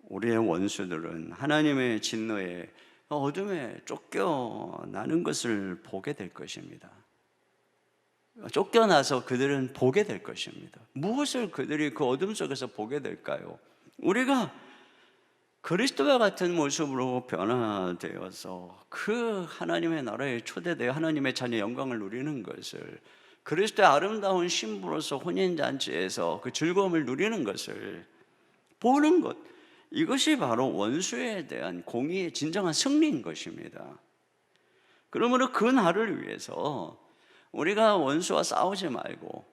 우리의 원수들은 하나님의 진노에 어둠에 쫓겨나는 것을 보게 될 것입니다. 쫓겨나서 그들은 보게 될 것입니다. 무엇을 그들이 그 어둠 속에서 보게 될까요? 우리가 그리스도와 같은 모습으로 변화되어서 그 하나님의 나라에 초대되어 하나님의 자녀 영광을 누리는 것을, 그리스도의 아름다운 신부로서 혼인잔치에서 그 즐거움을 누리는 것을 보는 것, 이것이 바로 원수에 대한 공의의 진정한 승리인 것입니다. 그러므로 그 날을 위해서 우리가 원수와 싸우지 말고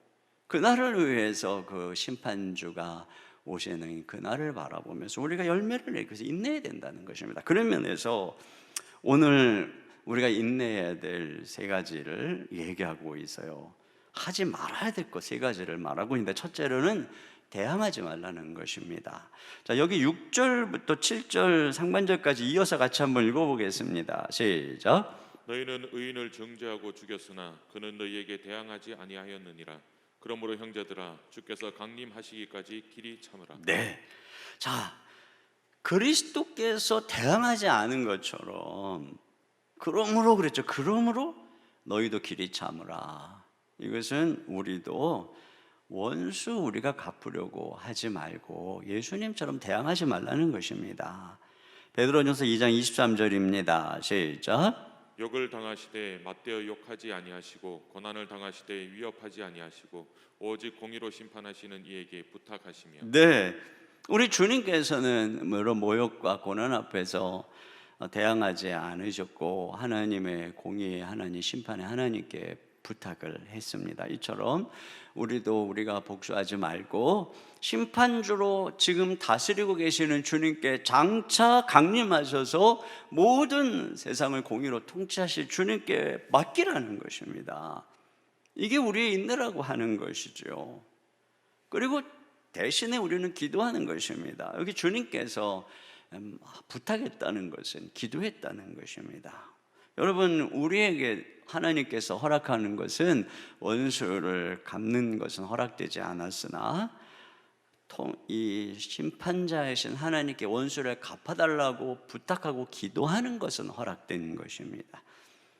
그 날을 위해서 그 심판주가 오시는 그 날을 바라보면서 우리가 열매를 내기 위해서 인내해야 된다는 것입니다. 그런 면에서 오늘 우리가 인내해야 될 세 가지를 얘기하고 있어요. 하지 말아야 될 것 세 가지를 말하고 있는데, 첫째로는 대항하지 말라는 것입니다. 자, 여기 6절부터 7절 상반절까지 이어서 같이 한번 읽어보겠습니다. 시작. 너희는 의인을 정죄하고 죽였으나 그는 너희에게 대항하지 아니하였느니라. 그러므로 형제들아 주께서 강림하시기까지 길이 참으라. 네. 자, 그리스도께서 대항하지 않은 것처럼 그러므로 그랬죠. 그러므로 너희도 길이 참으라. 이것은 우리도 원수 우리가 갚으려고 하지 말고 예수님처럼 대항하지 말라는 것입니다. 베드로전서 2장 23절입니다. 시작. 욕을 당하시되 맞대어 욕하지 아니하시고 고난을 당하시되 위협하지 아니하시고 오직 공의로 심판하시는 이에게 부탁하시며. 네, 우리 주님께서는 이런 모욕과 고난 앞에서 대항하지 않으셨고 하나님의 공의의 하나님 심판의 하나님께 부탁을 했습니다. 이처럼 우리가 복수하지 말고 심판주로 지금 다스리고 계시는 주님께 장차 강림하셔서 모든 세상을 공의로 통치하실 주님께 맡기라는 것입니다. 이게 우리의 인내라고 하는 것이죠. 그리고 대신에 우리는 기도하는 것입니다. 여기 주님께서 부탁했다는 것은 기도했다는 것입니다. 여러분, 우리에게 하나님께서 허락하는 것은 원수를 갚는 것은 허락되지 않았으나 이 심판자이신 하나님께 원수를 갚아달라고 부탁하고 기도하는 것은 허락된 것입니다.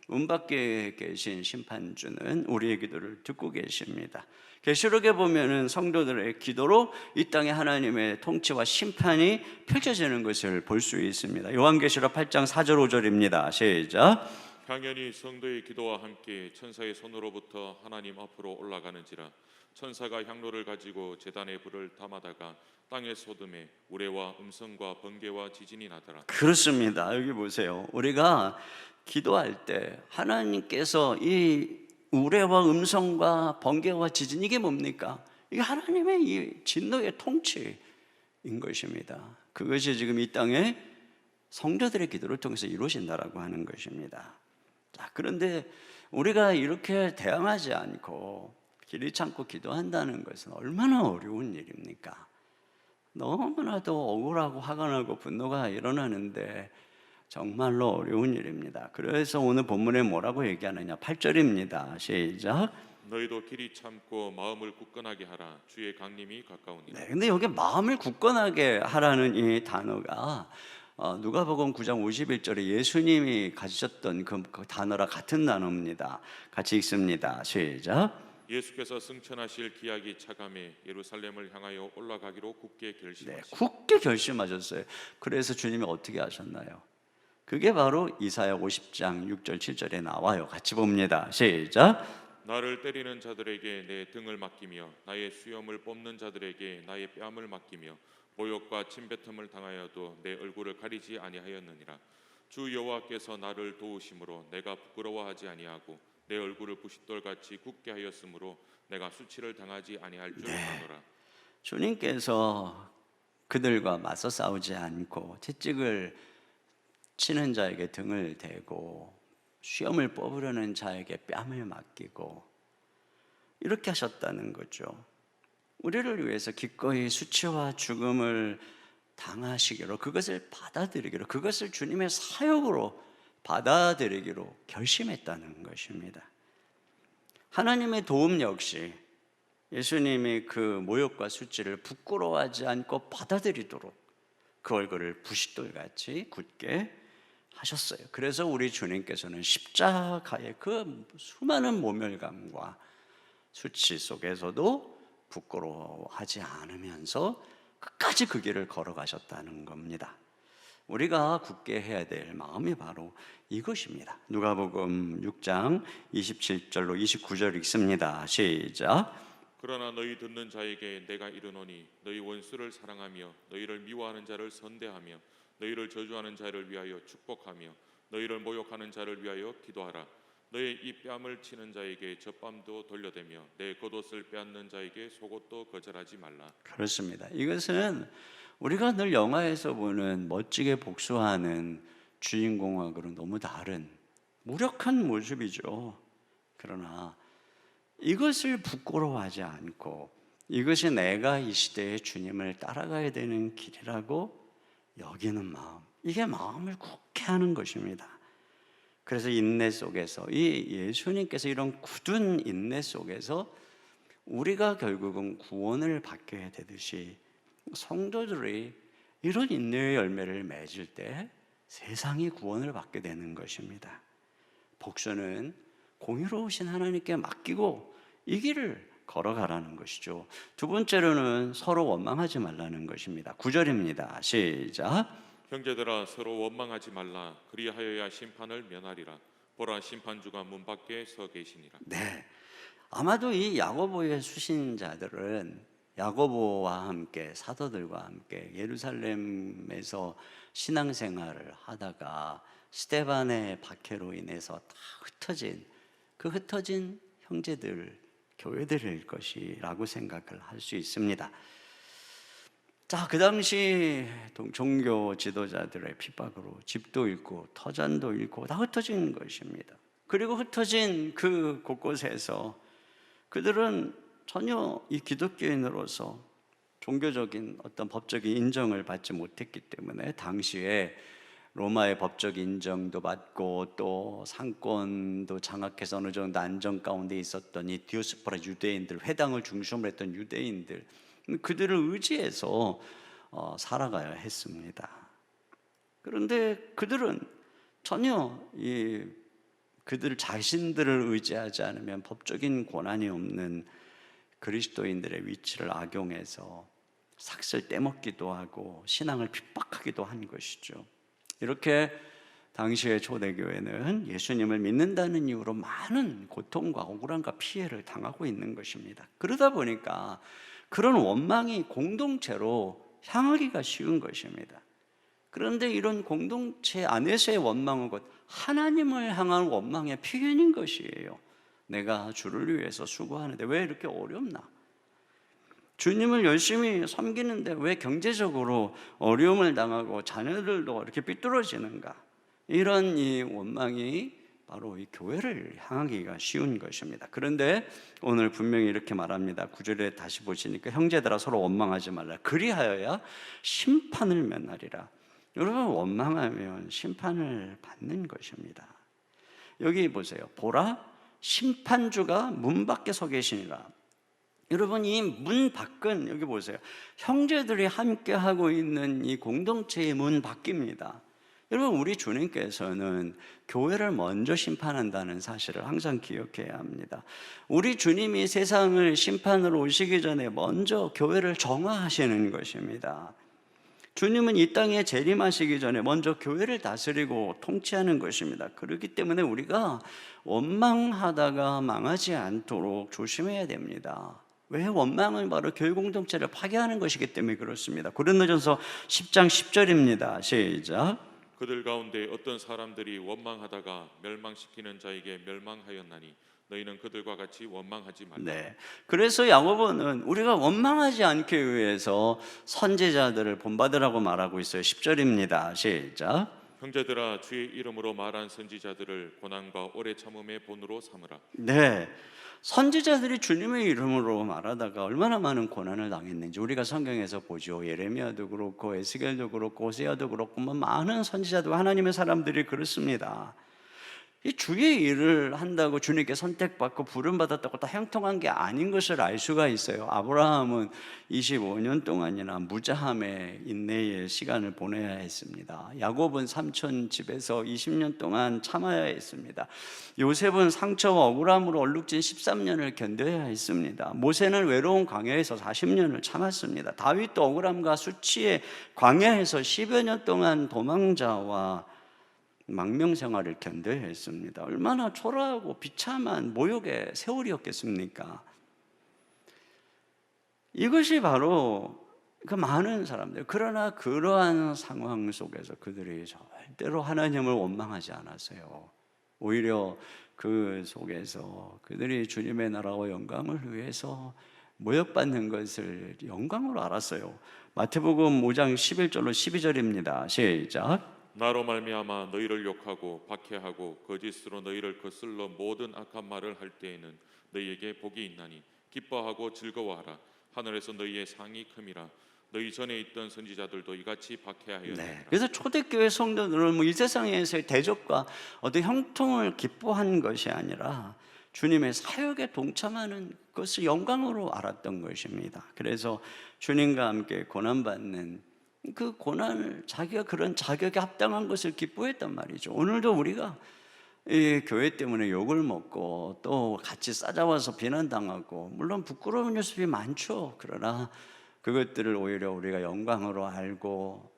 문 밖에 계신 심판주는 우리의 기도를 듣고 계십니다. 계시록에 보면은 성도들의 기도로 이 땅에 하나님의 통치와 심판이 펼쳐지는 것을 볼 수 있습니다. 요한계시록 8장 4절 5절입니다. 시작. 향연이 성도의 기도와 함께 천사의 손으로부터 하나님 앞으로 올라가는지라. 천사가 향로를 가지고 제단에 불을 담아다가 땅의 소돔에 우레와 음성과 번개와 지진이 나더라. 그렇습니다. 여기 보세요. 우리가 기도할 때 하나님께서 이 우레와 음성과 번개와 지진, 이게 뭡니까? 이게 하나님의 이 진노의 통치인 것입니다. 그것이 지금 이 땅에 성도들의 기도를 통해서 이루어진다라고 하는 것입니다. 자, 그런데 우리가 이렇게 대항하지 않고 길이 참고 기도한다는 것은 얼마나 어려운 일입니까? 너무나도 억울하고 화가 나고 분노가 일어나는데 정말로 어려운 일입니다. 그래서 오늘 본문에 뭐라고 얘기하느냐? 8절입니다. 시작. 너희도 길이 참고 마음을 굳건하게 하라. 주의 강림이 가까우니라. 네, 근데 여기 마음을 굳건하게 하라는 이 단어가 누가복음 9장 51절에 예수님이 가지셨던 그 단어랑 같은 단어입니다. 같이 읽습니다. 시작. 예수께서 승천하실 기약이 차감해 예루살렘을 향하여 올라가기로 굳게 결심하시고. 네, 굳게 결심하셨어요. 그래서 주님이 어떻게 하셨나요? 그게 바로 이사야 50장 6절 7절에 나와요. 같이 봅니다. 시작. 나를 때리는 자들에게 내 등을 맡기며 나의 수염을 뽑는 자들에게 나의 뺨을 맡기며 모욕과 침뱉음을 당하여도 내 얼굴을 가리지 아니하였느니라. 주 여호와께서 나를 도우심으로 내가 부끄러워하지 아니하고 내 얼굴을 부싯돌같이 굳게 하였으므로 내가 수치를 당하지 아니할 줄 아노라. 주님께서 그들과 맞서 싸우지 않고 채찍을 치는 자에게 등을 대고 수염을 뽑으려는 자에게 뺨을 맡기고 이렇게 하셨다는 거죠. 우리를 위해서 기꺼이 수치와 죽음을 당하시기로, 그것을 받아들이기로, 그것을 주님의 사역으로 받아들이기로 결심했다는 것입니다. 하나님의 도움 역시 예수님이 그 모욕과 수치를 부끄러워하지 않고 받아들이도록 그 얼굴을 부싯돌같이 굳게 하셨어요. 그래서 우리 주님께서는 십자가의 그 수많은 모멸감과 수치 속에서도 부끄러워하지 않으면서 끝까지 그 길을 걸어가셨다는 겁니다. 우리가 굳게 해야 될 마음이 바로 이것입니다. 누가복음 6장 27절로 29절 읽습니다. 시작. 그러나 너희 듣는 자에게 내가 이르노니 너희 원수를 사랑하며 너희를 미워하는 자를 선대하며 너희를 저주하는 자를 위하여 축복하며 너희를 모욕하는 자를 위하여 기도하라. 너의 이 뺨을 치는 자에게 젖밤도 돌려대며 내 겉옷을 빼앗는 자에게 속옷도 거절하지 말라. 그렇습니다. 이것은 우리가 늘 영화에서 보는 멋지게 복수하는 주인공하고는 너무 다른 무력한 모습이죠. 그러나 이것을 부끄러워하지 않고 이것이 내가 이 시대의 주님을 따라가야 되는 길이라고 여기는 마음, 이게 마음을 굳게 하는 것입니다. 그래서 인내 속에서 이 예수님께서 이런 굳은 인내 속에서 우리가 결국은 구원을 받게 되듯이 성도들이 이런 인내의 열매를 맺을 때 세상이 구원을 받게 되는 것입니다. 복수는 공의로우신 하나님께 맡기고 이 길을 걸어가라는 것이죠. 두 번째로는 서로 원망하지 말라는 것입니다. 9절입니다. 시작. 형제들아 서로 원망하지 말라. 그리하여야 심판을 면하리라. 보라 심판주가 문 밖에 서 계시니라. 네, 아마도 이 야고보의 수신자들은 야고보와 함께 사도들과 함께 예루살렘에서 신앙생활을 하다가 스데반의 박해로 인해서 다 흩어진 형제들, 교회들일 것이라고 생각을 할 수 있습니다. 자, 그 당시 종교 지도자들의 핍박으로 집도 잃고 터전도 잃고 다 흩어진 것입니다. 그리고 흩어진 그 곳곳에서 그들은 전혀 이 기독교인으로서 종교적인 어떤 법적인 인정을 받지 못했기 때문에 당시에 로마의 법적 인정도 받고 또 상권도 장악해서 어느 정도 안정 가운데 있었던 이 디오스포라 유대인들, 회당을 중심으로 했던 유대인들, 그들을 의지해서 살아가야 했습니다. 그런데 그들은 전혀 그들 자신들을 의지하지 않으면 법적인 권한이 없는 그리스도인들의 위치를 악용해서 삭슬 떼먹기도 하고 신앙을 핍박하기도 한 것이죠. 이렇게 당시의 초대교회는 예수님을 믿는다는 이유로 많은 고통과 억울함과 피해를 당하고 있는 것입니다. 그러다 보니까 그런 원망이 공동체로 향하기가 쉬운 것입니다. 그런데 이런 공동체 안에서의 원망은 곧 하나님을 향한 원망의 표현인 것이에요. 내가 주를 위해서 수고하는데 왜 이렇게 어렵나? 주님을 열심히 섬기는데 왜 경제적으로 어려움을 당하고 자녀들도 이렇게 삐뚤어지는가? 이런 이 원망이 바로 이 교회를 향하기가 쉬운 것입니다. 그런데 오늘 분명히 이렇게 말합니다. 9절에 다시 보시니까 형제들아 서로 원망하지 말라. 그리하여야 심판을 면하리라. 여러분, 원망하면 심판을 받는 것입니다. 여기 보세요. 보라 심판주가 문 밖에 서 계시니라. 여러분, 이 문 밖은 여기 보세요. 형제들이 함께 하고 있는 이 공동체의 문 밖입니다. 여러분, 우리 주님께서는 교회를 먼저 심판한다는 사실을 항상 기억해야 합니다. 우리 주님이 세상을 심판으로 오시기 전에 먼저 교회를 정화하시는 것입니다. 주님은 이 땅에 재림하시기 전에 먼저 교회를 다스리고 통치하는 것입니다. 그렇기 때문에 우리가 원망하다가 망하지 않도록 조심해야 됩니다. 왜? 원망은 바로 교회 공동체를 파괴하는 것이기 때문에 그렇습니다. 고린도전서 10장 10절입니다. 시작. 그들 가운데 어떤 사람들이 원망하다가 멸망시키는 자에게 멸망하였나니 너희는 그들과 같이 원망하지 말라. 네. 그래서 야고보는 우리가 원망하지 않기 위해서 선지자들을 본받으라고 말하고 있어요. 10절입니다. 시작. 형제들아 주의 이름으로 말한 선지자들을 고난과 오래 참음의 본으로 삼으라. 네. 선지자들이 주님의 이름으로 말하다가 얼마나 많은 고난을 당했는지 우리가 성경에서 보죠. 예레미야도 그렇고 에스겔도 그렇고 호세아도 그렇고 많은 선지자도 하나님의 사람들이 그렇습니다. 이 주의 일을 한다고 주님께 선택받고 부름받았다고 다 형통한 게 아닌 것을 알 수가 있어요. 아브라함은 25년 동안이나 무자함의 인내의 시간을 보내야 했습니다. 야곱은 삼촌 집에서 20년 동안 참아야 했습니다. 요셉은 상처와 억울함으로 얼룩진 13년을 견뎌야 했습니다. 모세는 외로운 광야에서 40년을 참았습니다. 다윗도 억울함과 수치의 광야에서 10여 년 동안 도망자와 망명 생활을 견뎌야 했습니다. 얼마나 초라하고 비참한 모욕의 세월이었겠습니까? 이것이 바로 그 많은 사람들, 그러나 그러한 상황 속에서 그들이 절대로 하나님을 원망하지 않았어요. 오히려 그 속에서 그들이 주님의 나라와 영광을 위해서 모욕받는 것을 영광으로 알았어요. 마태복음 5장 11절로 12절입니다. 시작. 나로 말미암아 너희를 욕하고 박해하고 거짓으로 너희를 거슬러 모든 악한 말을 할 때에는 너희에게 복이 있나니 기뻐하고 즐거워하라. 하늘에서 너희의 상이 큼이라. 너희 전에 있던 선지자들도 이같이 박해하였느니라. 네. 그래서 초대교회 성도들은 뭐 이 세상에서의 대접과 어떤 형통을 기뻐한 것이 아니라 주님의 사역에 동참하는 것을 영광으로 알았던 것입니다. 그래서 주님과 함께 고난받는 그 고난을 자기가 그런 자격에 합당한 것을 기뻐했단 말이죠. 오늘도 우리가 이 교회 때문에 욕을 먹고 또 같이 싸잡아서 비난당하고 물론 부끄러운 모습이 많죠. 그러나 그것들을 오히려 우리가 영광으로 알고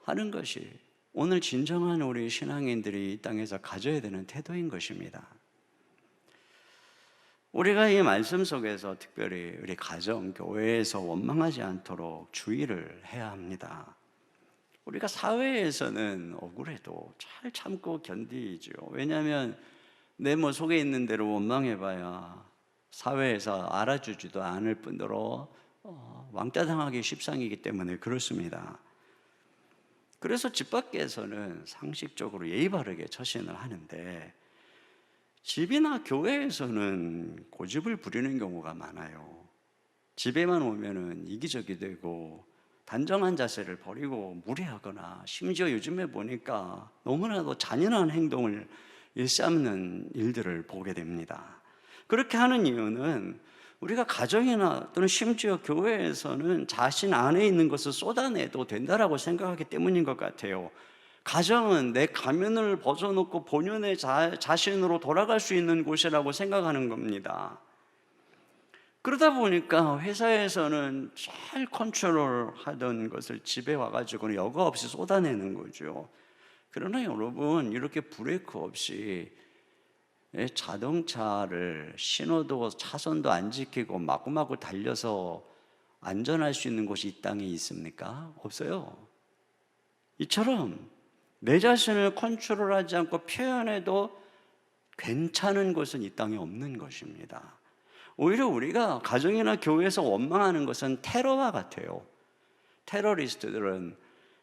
하는 것이 오늘 진정한 우리 신앙인들이 이 땅에서 가져야 되는 태도인 것입니다. 우리가 이 말씀 속에서 특별히 우리 가정, 교회에서 원망하지 않도록 주의를 해야 합니다. 우리가 사회에서는 억울해도 잘 참고 견디죠. 왜냐하면 내 뭐 속에 있는 대로 원망해봐야 사회에서 알아주지도 않을 뿐더러 왕따 당하기 십상이기 때문에 그렇습니다. 그래서 집 밖에서는 상식적으로 예의 바르게 처신을 하는데 집이나 교회에서는 고집을 부리는 경우가 많아요. 집에만 오면은 이기적이 되고 단정한 자세를 버리고 무례하거나 심지어 요즘에 보니까 너무나도 잔인한 행동을 일삼는 일들을 보게 됩니다. 그렇게 하는 이유는 우리가 가정이나 또는 심지어 교회에서는 자신 안에 있는 것을 쏟아내도 된다라고 생각하기 때문인 것 같아요. 가정은 내 가면을 벗어놓고 본연의 자신으로 돌아갈 수 있는 곳이라고 생각하는 겁니다. 그러다 보니까 회사에서는 잘 컨트롤하던 것을 집에 와가지고는 여과 없이 쏟아내는 거죠. 그러나 여러분, 이렇게 브레이크 없이 자동차를 신호도 차선도 안 지키고 마구마구 달려서 안전할 수 있는 곳이 이 땅에 있습니까? 없어요. 이처럼 내 자신을 컨트롤하지 않고 표현해도 괜찮은 것은 이 땅에 없는 것입니다. 오히려 우리가 가정이나 교회에서 원망하는 것은 테러와 같아요. 테러리스트들은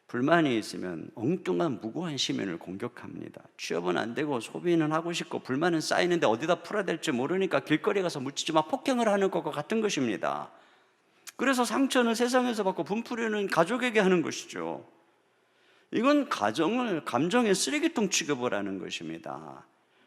불만이 있으면 엉뚱한 무고한 시민을 공격합니다. 취업은 안 되고 소비는 하고 싶고 불만은 쌓이는데 어디다 풀어야 될지 모르니까 길거리 가서 묻지마 폭행을 하는 것과 같은 것입니다. 그래서 상처는 세상에서 받고 분풀이는 가족에게 하는 것이죠. 이건 가정을 감정의 쓰레기통 취급을 하는 것입니다.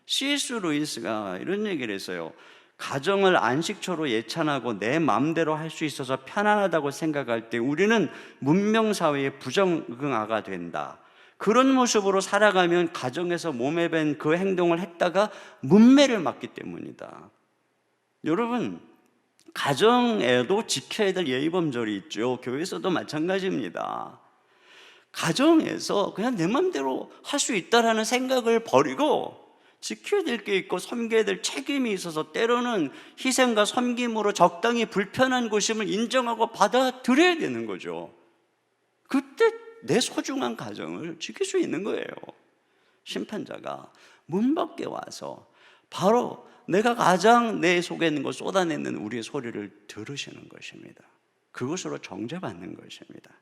C.S. 루이스가 이런 얘기를 했어요. 가정을 안식처로 예찬하고 내 마음대로 할 수 있어서 편안하다고 생각할 때 우리는 문명사회의 부정응아가 된다. 그런 모습으로 살아가면 가정에서 몸에 밴 그 행동을 했다가 문매를 맞기 때문이다. 여러분, 가정에도 지켜야 될 예의범절이 있죠. 교회에서도 마찬가지입니다. 가정에서 그냥 내 마음대로 할 수 있다라는 생각을 버리고 지켜야 될 게 있고 섬겨야 될 책임이 있어서 때로는 희생과 섬김으로 적당히 불편한 것임을 인정하고 받아들여야 되는 거죠. 그때 내 소중한 가정을 지킬 수 있는 거예요. 심판자가 문 밖에 와서 바로 내가 가장 내 속에 있는 걸 쏟아내는 우리의 소리를 들으시는 것입니다. 그것으로 정죄받는 것입니다.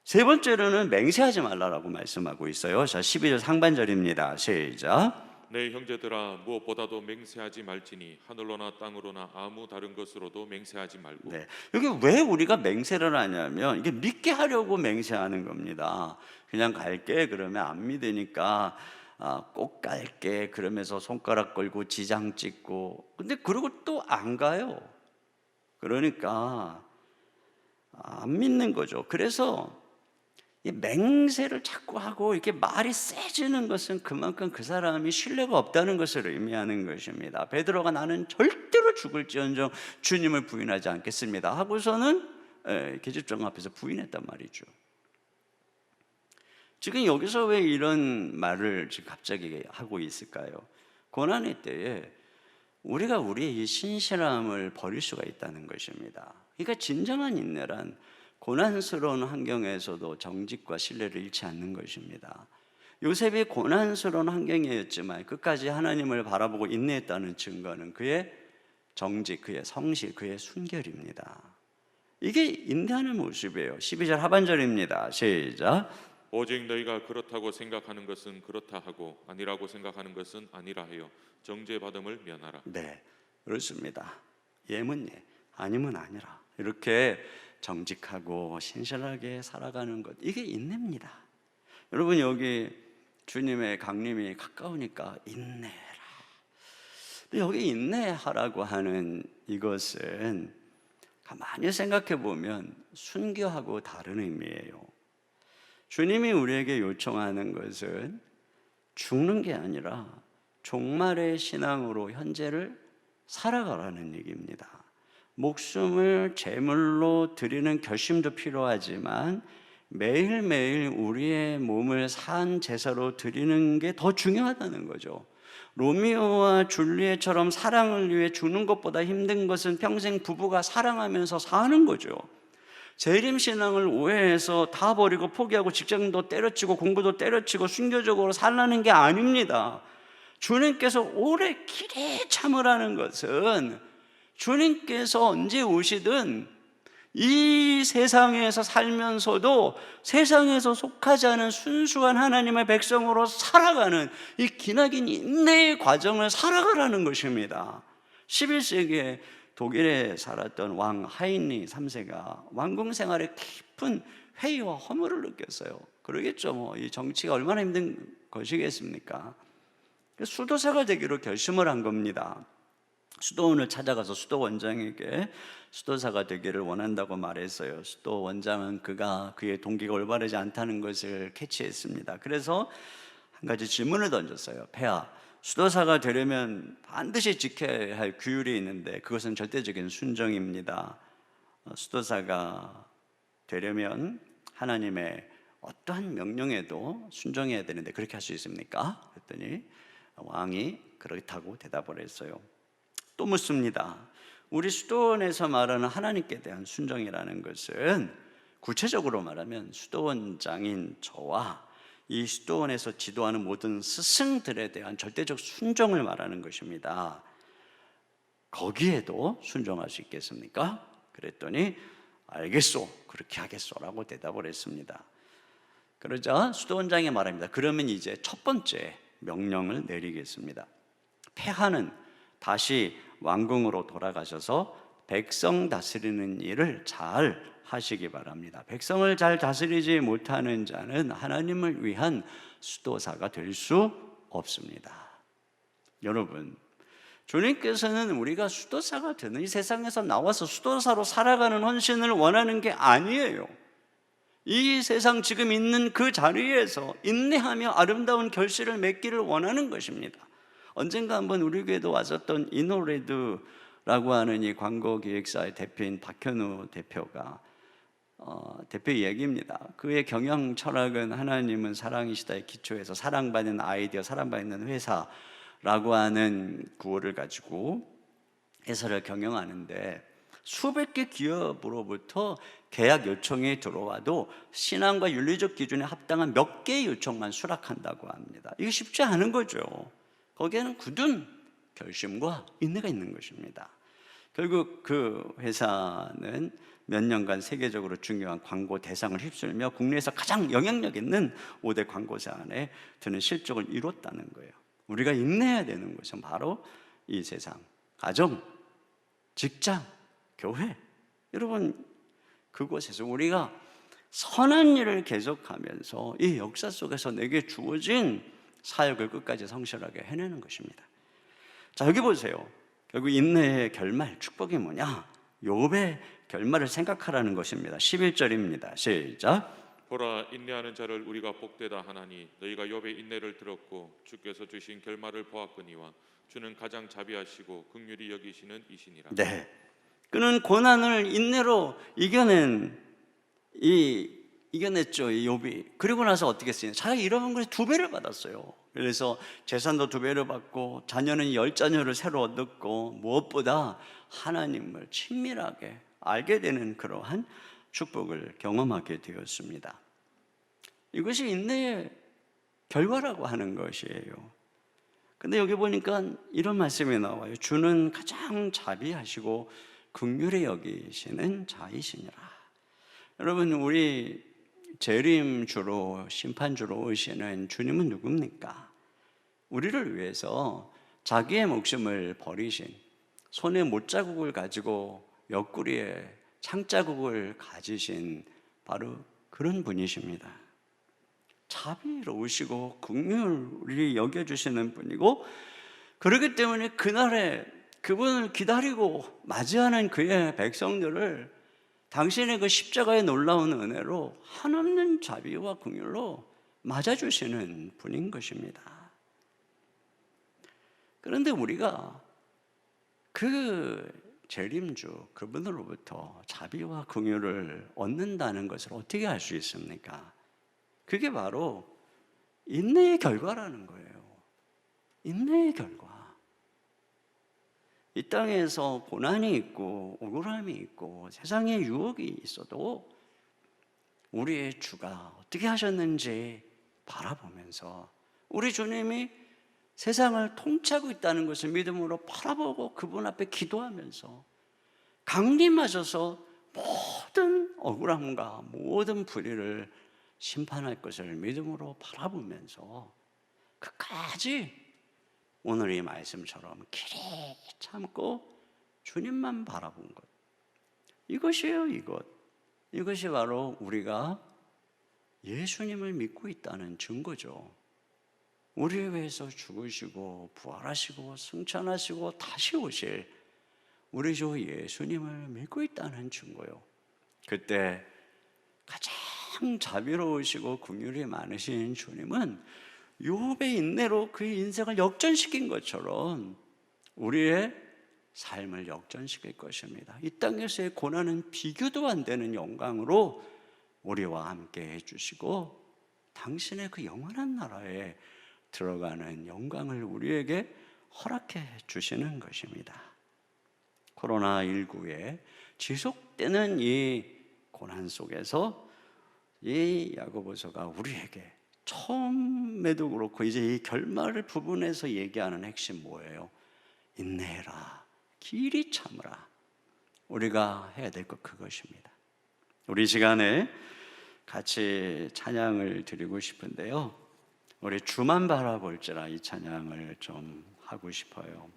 세 번째로는 맹세하지 말라라고 말씀하고 있어요. 자, 12절 상반절입니다. 시작. 내 형제들아 무엇보다도 맹세하지 말지니 하늘로나 땅으로나 아무 다른 것으로도 맹세하지 말고. 네, 여기 왜 우리가 맹세를 하냐면 이게 믿게 하려고 맹세하는 겁니다. 그냥 갈게 그러면 안 믿으니까 꼭 갈게 그러면서 손가락 걸고 지장 찍고 근데 그러고 또 안 가요. 그러니까 안 믿는 거죠. 그래서 이 맹세를 자꾸 하고 이렇게 말이 세지는 것은 그만큼 그 사람이 신뢰가 없다는 것을 의미하는 것입니다. 베드로가 나는 절대로 죽을지언정 주님을 부인하지 않겠습니다 하고서는 계집종 앞에서 부인했단 말이죠. 지금 여기서 왜 이런 말을 지금 갑자기 하고 있을까요? 고난의 때에 우리가 우리의 이 신실함을 버릴 수가 있다는 것입니다. 그러니까 진정한 인내란 고난스러운 환경에서도 정직과 신뢰를 잃지 않는 것입니다. 요셉이 고난스러운 환경이었지만 끝까지 하나님을 바라보고 인내했다는 증거는 그의 정직, 그의 성실, 그의 순결입니다. 이게 인내하는 모습이에요. 12절 하반절입니다. 시작. 오직 너희가 그렇다고 생각하는 것은 그렇다 하고 아니라고 생각하는 것은 아니라 하여 정죄받음을 면하라. 네, 그렇습니다. 예문예. 아니면 아니라 이렇게 정직하고 신실하게 살아가는 것, 이게 인내입니다. 여러분, 여기 주님의 강림이 가까우니까 인내해라. 근데 여기 인내하라고 하는 이것은 가만히 생각해 보면 순교하고 다른 의미예요. 주님이 우리에게 요청하는 것은 죽는 게 아니라 종말의 신앙으로 현재를 살아가라는 얘기입니다. 목숨을 제물로 드리는 결심도 필요하지만 매일매일 우리의 몸을 산 제사로 드리는 게 더 중요하다는 거죠. 로미오와 줄리엣처럼 사랑을 위해 죽는 것보다 힘든 것은 평생 부부가 사랑하면서 사는 거죠. 재림신앙을 오해해서 다 버리고 포기하고 직장도 때려치고 공부도 때려치고 순교적으로 살라는 게 아닙니다. 주님께서 오래 길게 참으라는 것은 주님께서 언제 오시든 이 세상에서 살면서도 세상에서 속하지 않은 순수한 하나님의 백성으로 살아가는 이 기나긴 인내의 과정을 살아가라는 것입니다. 11세기에 독일에 살았던 왕 하인리 3세가 왕궁 생활에 깊은 회의와 허물을 느꼈어요. 그러겠죠. 뭐 이 정치가 얼마나 힘든 것이겠습니까? 수도사가 되기로 결심을 한 겁니다. 수도원을 찾아가서 수도원장에게 수도사가 되기를 원한다고 말했어요. 수도원장은 그의 동기가 올바르지 않다는 것을 캐치했습니다. 그래서 한 가지 질문을 던졌어요. 폐하, 수도사가 되려면 반드시 지켜야 할 규율이 있는데 그것은 절대적인 순종입니다. 수도사가 되려면 하나님의 어떠한 명령에도 순종해야 되는데 그렇게 할 수 있습니까? 그랬더니 왕이 그렇다고 대답을 했어요. 또 묻습니다. 우리 수도원에서 말하는 하나님께 대한 순종이라는 것은 구체적으로 말하면 수도원장인 저와 이 수도원에서 지도하는 모든 스승들에 대한 절대적 순종을 말하는 것입니다. 거기에도 순종할 수 있겠습니까? 그랬더니 알겠소, 그렇게 하겠소라고 대답을 했습니다. 그러자 수도원장이 말합니다. 그러면 이제 첫 번째 명령을 내리겠습니다. 폐하는 다시 왕궁으로 돌아가셔서 백성 다스리는 일을 잘 하시기 바랍니다. 백성을 잘 다스리지 못하는 자는 하나님을 위한 수도사가 될 수 없습니다. 여러분, 주님께서는 우리가 수도사가 되는 이 세상에서 나와서 수도사로 살아가는 헌신을 원하는 게 아니에요. 이 세상 지금 있는 그 자리에서 인내하며 아름다운 결실을 맺기를 원하는 것입니다. 언젠가 한번 우리 교회도 왔었던 이노레드라고 하는 이 광고 기획사의 대표인 박현우 대표가 대표 이야기입니다. 그의 경영 철학은 하나님은 사랑이시다의 기초에서 사랑받는 아이디어, 사랑받는 회사라고 하는 구호를 가지고 회사를 경영하는데 수백 개 기업으로부터 계약 요청이 들어와도 신앙과 윤리적 기준에 합당한 몇 개의 요청만 수락한다고 합니다. 이게 쉽지 않은 거죠. 거기에는 굳은 결심과 인내가 있는 것입니다. 결국 그 회사는 몇 년간 세계적으로 중요한 광고 대상을 휩쓸며 국내에서 가장 영향력 있는 5대 광고사 안에 드는 실적을 이뤘다는 거예요. 우리가 인내해야 되는 것은 바로 이 세상, 가정, 직장, 교회, 여러분 그곳에서 우리가 선한 일을 계속하면서 이 역사 속에서 내게 주어진 사역을 끝까지 성실하게 해내는 것입니다. 자, 여기 보세요. 결국 인내의 결말, 축복이 뭐냐? 욥의 결말을 생각하라는 것입니다. 11절입니다. 시작. 보라, 인내하는 자를 우리가 복되다 하나니 너희가 욥의 인내를 들었고 주께서 주신 결말을 보았거니와 주는 가장 자비하시고 긍휼히 여기시는 이시니라. 네, 그는 고난을 인내로 이겨냈죠, 이 욥이. 그리고 나서 어떻게 했어요? 자기가 잃어본 것이 2배를 받았어요. 그래서 재산도 2배를 받고 자녀는 10자녀를 새로 얻었고 무엇보다 하나님을 친밀하게 알게 되는 그러한 축복을 경험하게 되었습니다. 이것이 인내의 결과라고 하는 것이에요. 근데 여기 보니까 이런 말씀이 나와요. 주는 가장 자비하시고 긍휼히 여기시는 자이시니라. 여러분, 우리 재림주로 심판주로 오시는 주님은 누굽니까? 우리를 위해서 자기의 목숨을 버리신, 손에 못자국을 가지고 옆구리에 창자국을 가지신 바로 그런 분이십니다. 자비로우시고 긍휼히 여겨주시는 분이고, 그렇기 때문에 그날에 그분을 기다리고 맞이하는 그의 백성들을 당신의 그 십자가의 놀라운 은혜로 한없는 자비와 긍휼로 맞아주시는 분인 것입니다. 그런데 우리가 그 재림주 그분으로부터 자비와 긍휼을 얻는다는 것을 어떻게 할 수 있습니까? 그게 바로 인내의 결과라는 거예요. 인내의 결과. 이 땅에서 고난이 있고 억울함이 있고 세상에 유혹이 있어도 우리의 주가 어떻게 하셨는지 바라보면서, 우리 주님이 세상을 통치하고 있다는 것을 믿음으로 바라보고 그분 앞에 기도하면서 강림하셔서 모든 억울함과 모든 불의를 심판할 것을 믿음으로 바라보면서 끝까지 오늘 이 말씀처럼 길이 참고 주님만 바라본 것, 이것이에요. 이것이 바로 우리가 예수님을 믿고 있다는 증거죠. 우리를 위해서 죽으시고 부활하시고 승천하시고 다시 오실 우리 주 예수님을 믿고 있다는 증거요. 그때 가장 자비로우시고 긍휼이 많으신 주님은 욥의 인내로 그의 인생을 역전시킨 것처럼 우리의 삶을 역전시킬 것입니다. 이 땅에서의 고난은 비교도 안 되는 영광으로 우리와 함께 해주시고 당신의 그 영원한 나라에 들어가는 영광을 우리에게 허락해 주시는 것입니다. 코로나19에 지속되는 이 고난 속에서 이 야고보서가 우리에게 처음에도 그렇고 이제 이 결말 부분에서 얘기하는 핵심 뭐예요? 인내해라, 길이 참으라. 우리가 해야 될 것 그것입니다. 우리 시간에 같이 찬양을 드리고 싶은데요, 우리 주만 바라볼지라 이 찬양을 좀 하고 싶어요.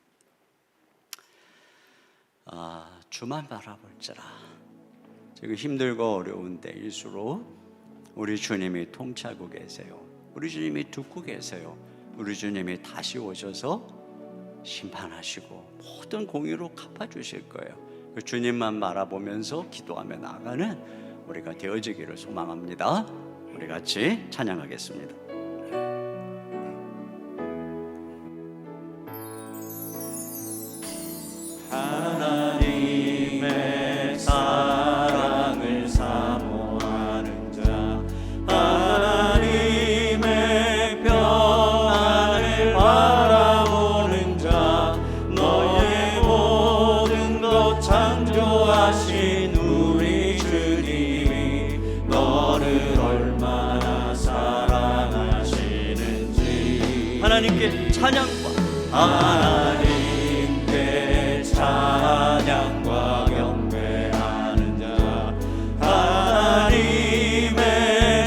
주만 바라볼지라. 지금 힘들고 어려운 때일수록 우리 주님이 통치하고 계세요. 우리 주님이 듣고 계세요. 우리 주님이 다시 오셔서 심판하시고 모든 공의로 갚아주실 거예요. 그 주님만 바라보면서 기도하며 나아가는 우리가 되어지기를 소망합니다. 우리 같이 찬양하겠습니다. 하나님의 사랑을 사모하는 자, 하나님의 평안을 바라보는 자, 너의 모든 것 창조하신 우리 주님이 너를 얼마나 사랑하시는지. 하나님께 찬양과 하나님께 찬양과 경배하는 자, 하나님의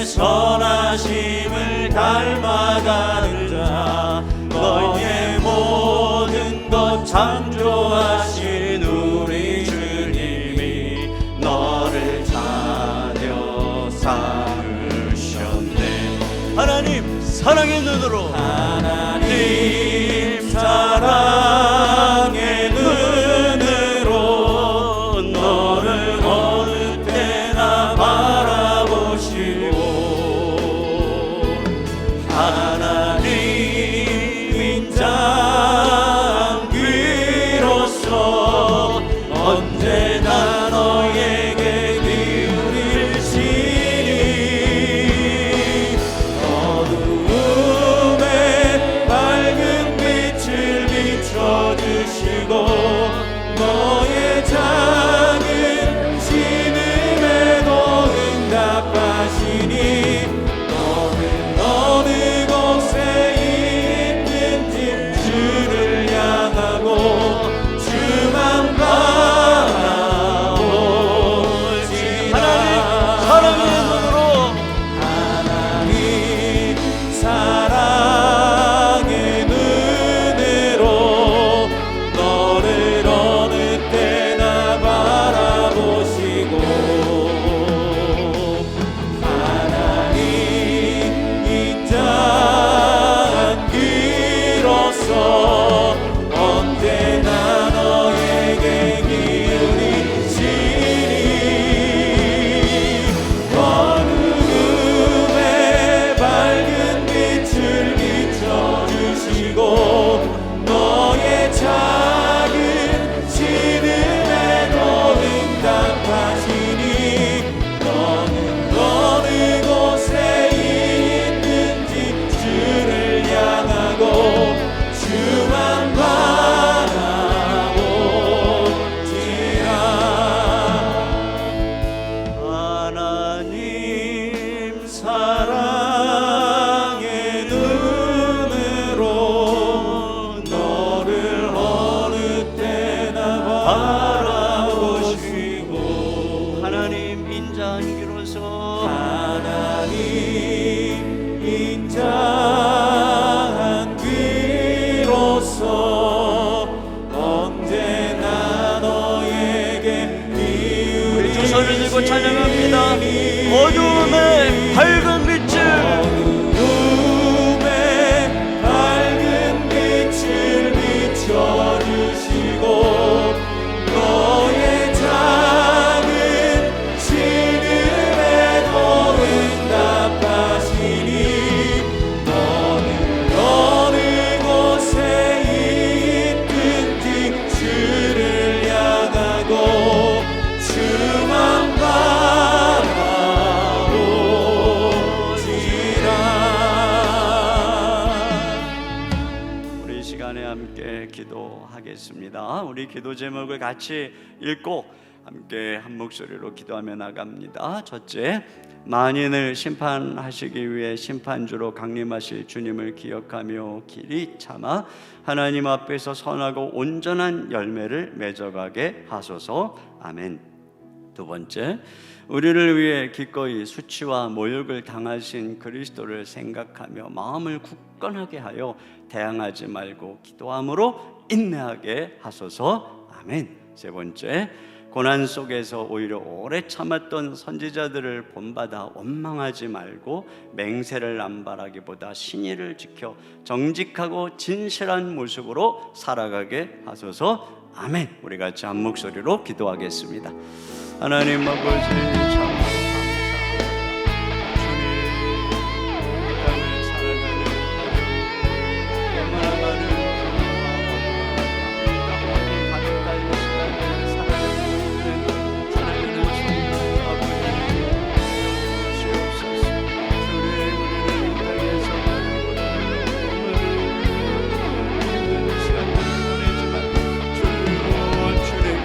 선하심을 닮아가는 자, 너의 모든 것 창조하신 우리 주님이 너를 자녀 삼으셨네. 하나님 사랑의 눈으로, 하나님 사랑의 눈으로 너를 어느 때나 바라보시고, 하나님 인자한 귀로서 언제나 너에게 기울일지니. 어두움에 바라보시고 하나님 인자한 귀로서 하나님 인자한 귀로서 언제나 너에게 우리 두 손을 들고 찬양합니다. 어두움에 밝은 빛을 어둠에 밝은 빛을 비춰주시고 너의 작은 신음에도 응답하시니 너는 어느 곳에 있든지 주를 향하고 주만 바라보지라. 우리 이 시간에 함께 기도하겠습니다. 우리 기도 제목을 같이 읽고 함께 한 목소리로 기도하며 나갑니다. 첫째, 만인을 심판하시기 위해 심판주로 강림하실 주님을 기억하며 길이 참아 하나님 앞에서 선하고 온전한 열매를 맺어가게 하소서. 아멘. 두 번째, 우리를 위해 기꺼이 수치와 모욕을 당하신 그리스도를 생각하며 마음을 굳건하게 하여 대항하지 말고 기도함으로 인내하게 하소서. 아멘. 세 번째, 고난 속에서 오히려 오래 참았던 선지자들을 본받아 원망하지 말고 맹세를 남발하기보다 신의를 지켜 정직하고 진실한 모습으로 살아가게 하소서. 아멘. 우리 같이 한 목소리로 기도하겠습니다. 하나님 아버지, 참 감사합니다. 주님, 이 땅을 살아가는 얼마나 많은 가득한 시간을 살아가는 성도 아버지 주옵소서. 주님, 우리는 이 땅에서 힘든 시간들을 보내지만 주님의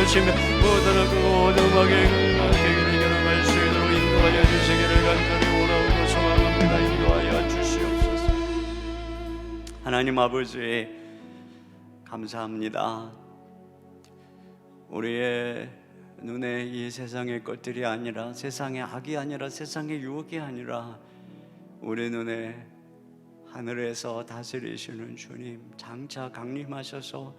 하시며 모든 어둠하게 되기를 결함할 수 있도록 인도하여 주시기를 간절히 원하고 소망합니다. 인도하여 주시옵소서. 하나님 아버지, 감사합니다. 우리의 눈에 이 세상의 것들이 아니라, 세상의 악이 아니라, 세상의 유혹이 아니라 우리 눈에 하늘에서 다스리시는 주님, 장차 강림하셔서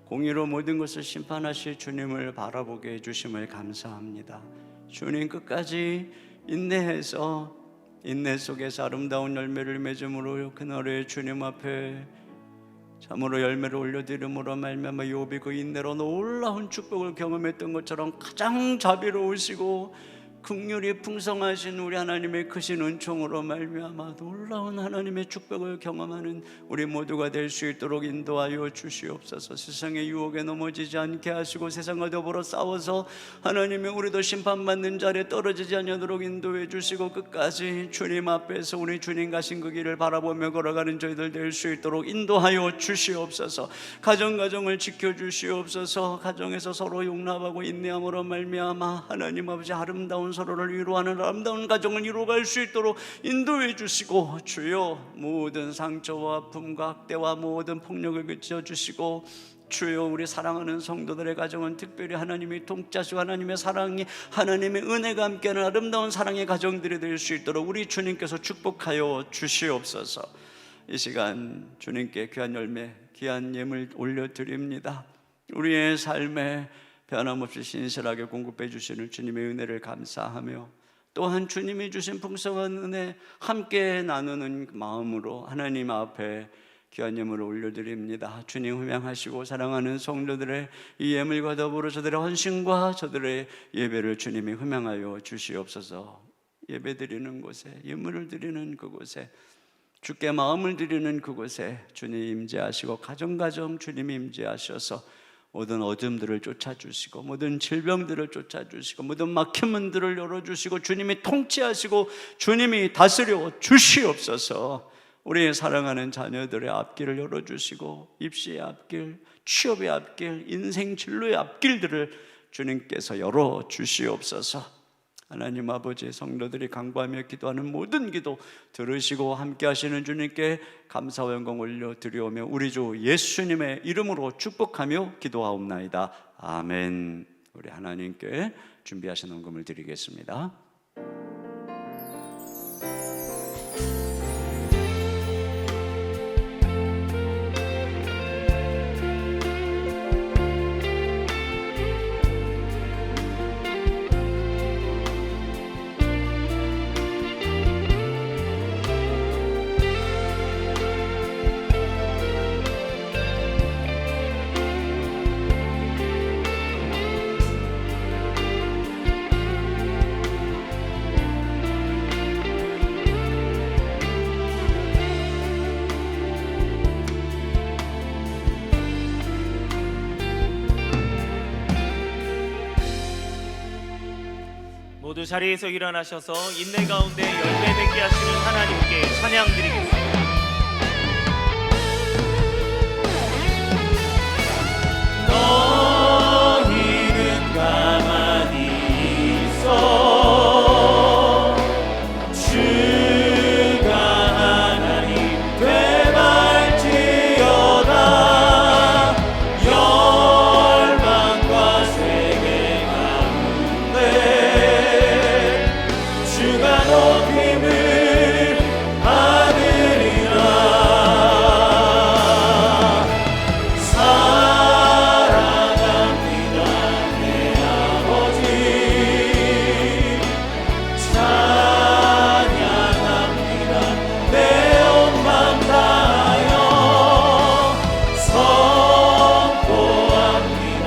공의로 모든 것을 심판하실 주님을 바라보게 해주심을 감사합니다. 주님, 끝까지 인내해서 인내 속에서 아름다운 열매를 맺음으로 그날의 주님 앞에 참으로 열매를 올려드림으로 말미암아 욥이 그 인내로 놀라운 축복을 경험했던 것처럼 가장 자비로우시고 긍휼이 풍성하신 우리 하나님의 크신 은총으로 말미암아 놀라운 하나님의 축복을 경험하는 우리 모두가 될 수 있도록 인도하여 주시옵소서. 세상의 유혹에 넘어지지 않게 하시고 세상과 더불어 싸워서 하나님의 우리도 심판받는 자리에 떨어지지 않도록 인도해 주시고 끝까지 주님 앞에서 우리 주님 가신 그 길을 바라보며 걸어가는 저희들 될 수 있도록 인도하여 주시옵소서. 가정을 지켜주시옵소서. 가정에서 서로 용납하고 인내함으로 말미암아 하나님 아버지 아름다운 서로를 위로하는 아름다운 가정을 이루어갈 수 있도록 인도해 주시고, 주여 모든 상처와 아픔과 학대와 모든 폭력을 그쳐주시고, 주여 우리 사랑하는 성도들의 가정은 특별히 하나님의 통치하시고 하나님의 사랑이, 하나님의 은혜가 함께하는 아름다운 사랑의 가정들이 될 수 있도록 우리 주님께서 축복하여 주시옵소서. 이 시간 주님께 귀한 열매, 귀한 예물 올려드립니다. 우리의 삶에 변함없이 신실하게 공급해 주시는 주님의 은혜를 감사하며, 또한 주님이 주신 풍성한 은혜 함께 나누는 마음으로 하나님 앞에 귀한 예물을 올려드립니다. 주님 흠양하시고 사랑하는 성도들의 이 예물과 더불어 저들의 헌신과 저들의 예배를 주님이 흠양하여 주시옵소서. 예배 드리는 곳에, 예물을 드리는 그곳에, 주께 마음을 드리는 그곳에 주님 임재하시고 가정 주님이 임재하셔서 모든 어둠들을 쫓아주시고 모든 질병들을 쫓아주시고 모든 막힌 문들을 열어주시고 주님이 통치하시고 주님이 다스려 주시옵소서. 우리의 사랑하는 자녀들의 앞길을 열어주시고 입시의 앞길, 취업의 앞길, 인생 진로의 앞길들을 주님께서 열어주시옵소서. 하나님 아버지, 성도들이 간구하며 기도하는 모든 기도 들으시고 함께 하시는 주님께 감사와 영광 올려드리오며 우리 주 예수님의 이름으로 축복하며 기도하옵나이다. 아멘. 우리 하나님께 준비하신 헌금을 드리겠습니다. 모두 자리에서 일어나셔서 인내 가운데 열매 맺게 하시는 하나님께 찬양 드리겠습니다. 너희는 가만히 있어 주가 하나님 되갈지어다. 열방과 세계 가운데 주가 높임을 받으리라. 사랑합니다 내 아버지, 찬양합니다 내 온 맘 다하여, 선포합니다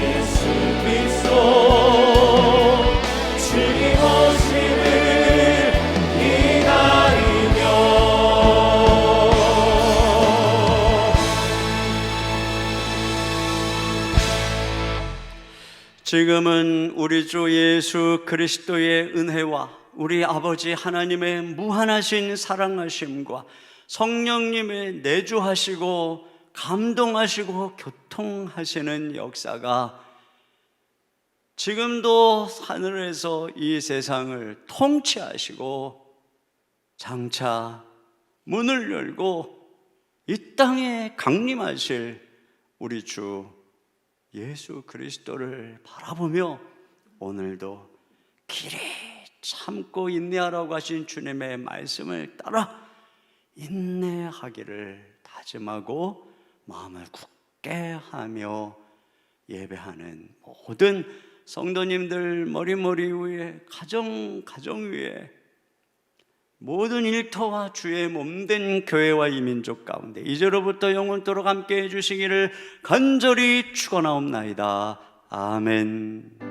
예수 그리스도 주님 오심을 기다리며. 지금은 우리 주 예수 그리스도의 은혜와 우리 아버지 하나님의 무한하신 사랑하심과 성령님의 내주하시고 감동하시고 교통하시는 역사가 지금도 하늘에서 이 세상을 통치하시고 장차 문을 열고 이 땅에 강림하실 우리 주 예수 그리스도를 바라보며 오늘도 길이 참고 인내하라고 하신 주님의 말씀을 따라 인내하기를 다짐하고 마음을 굳게 하며 예배하는 모든 성도님들 머리 위에, 가정 위에, 모든 일터와 주의 몸된 교회와 이 민족 가운데 이제로부터 영원토록 함께 해주시기를 간절히 축원하옵나이다. 아멘.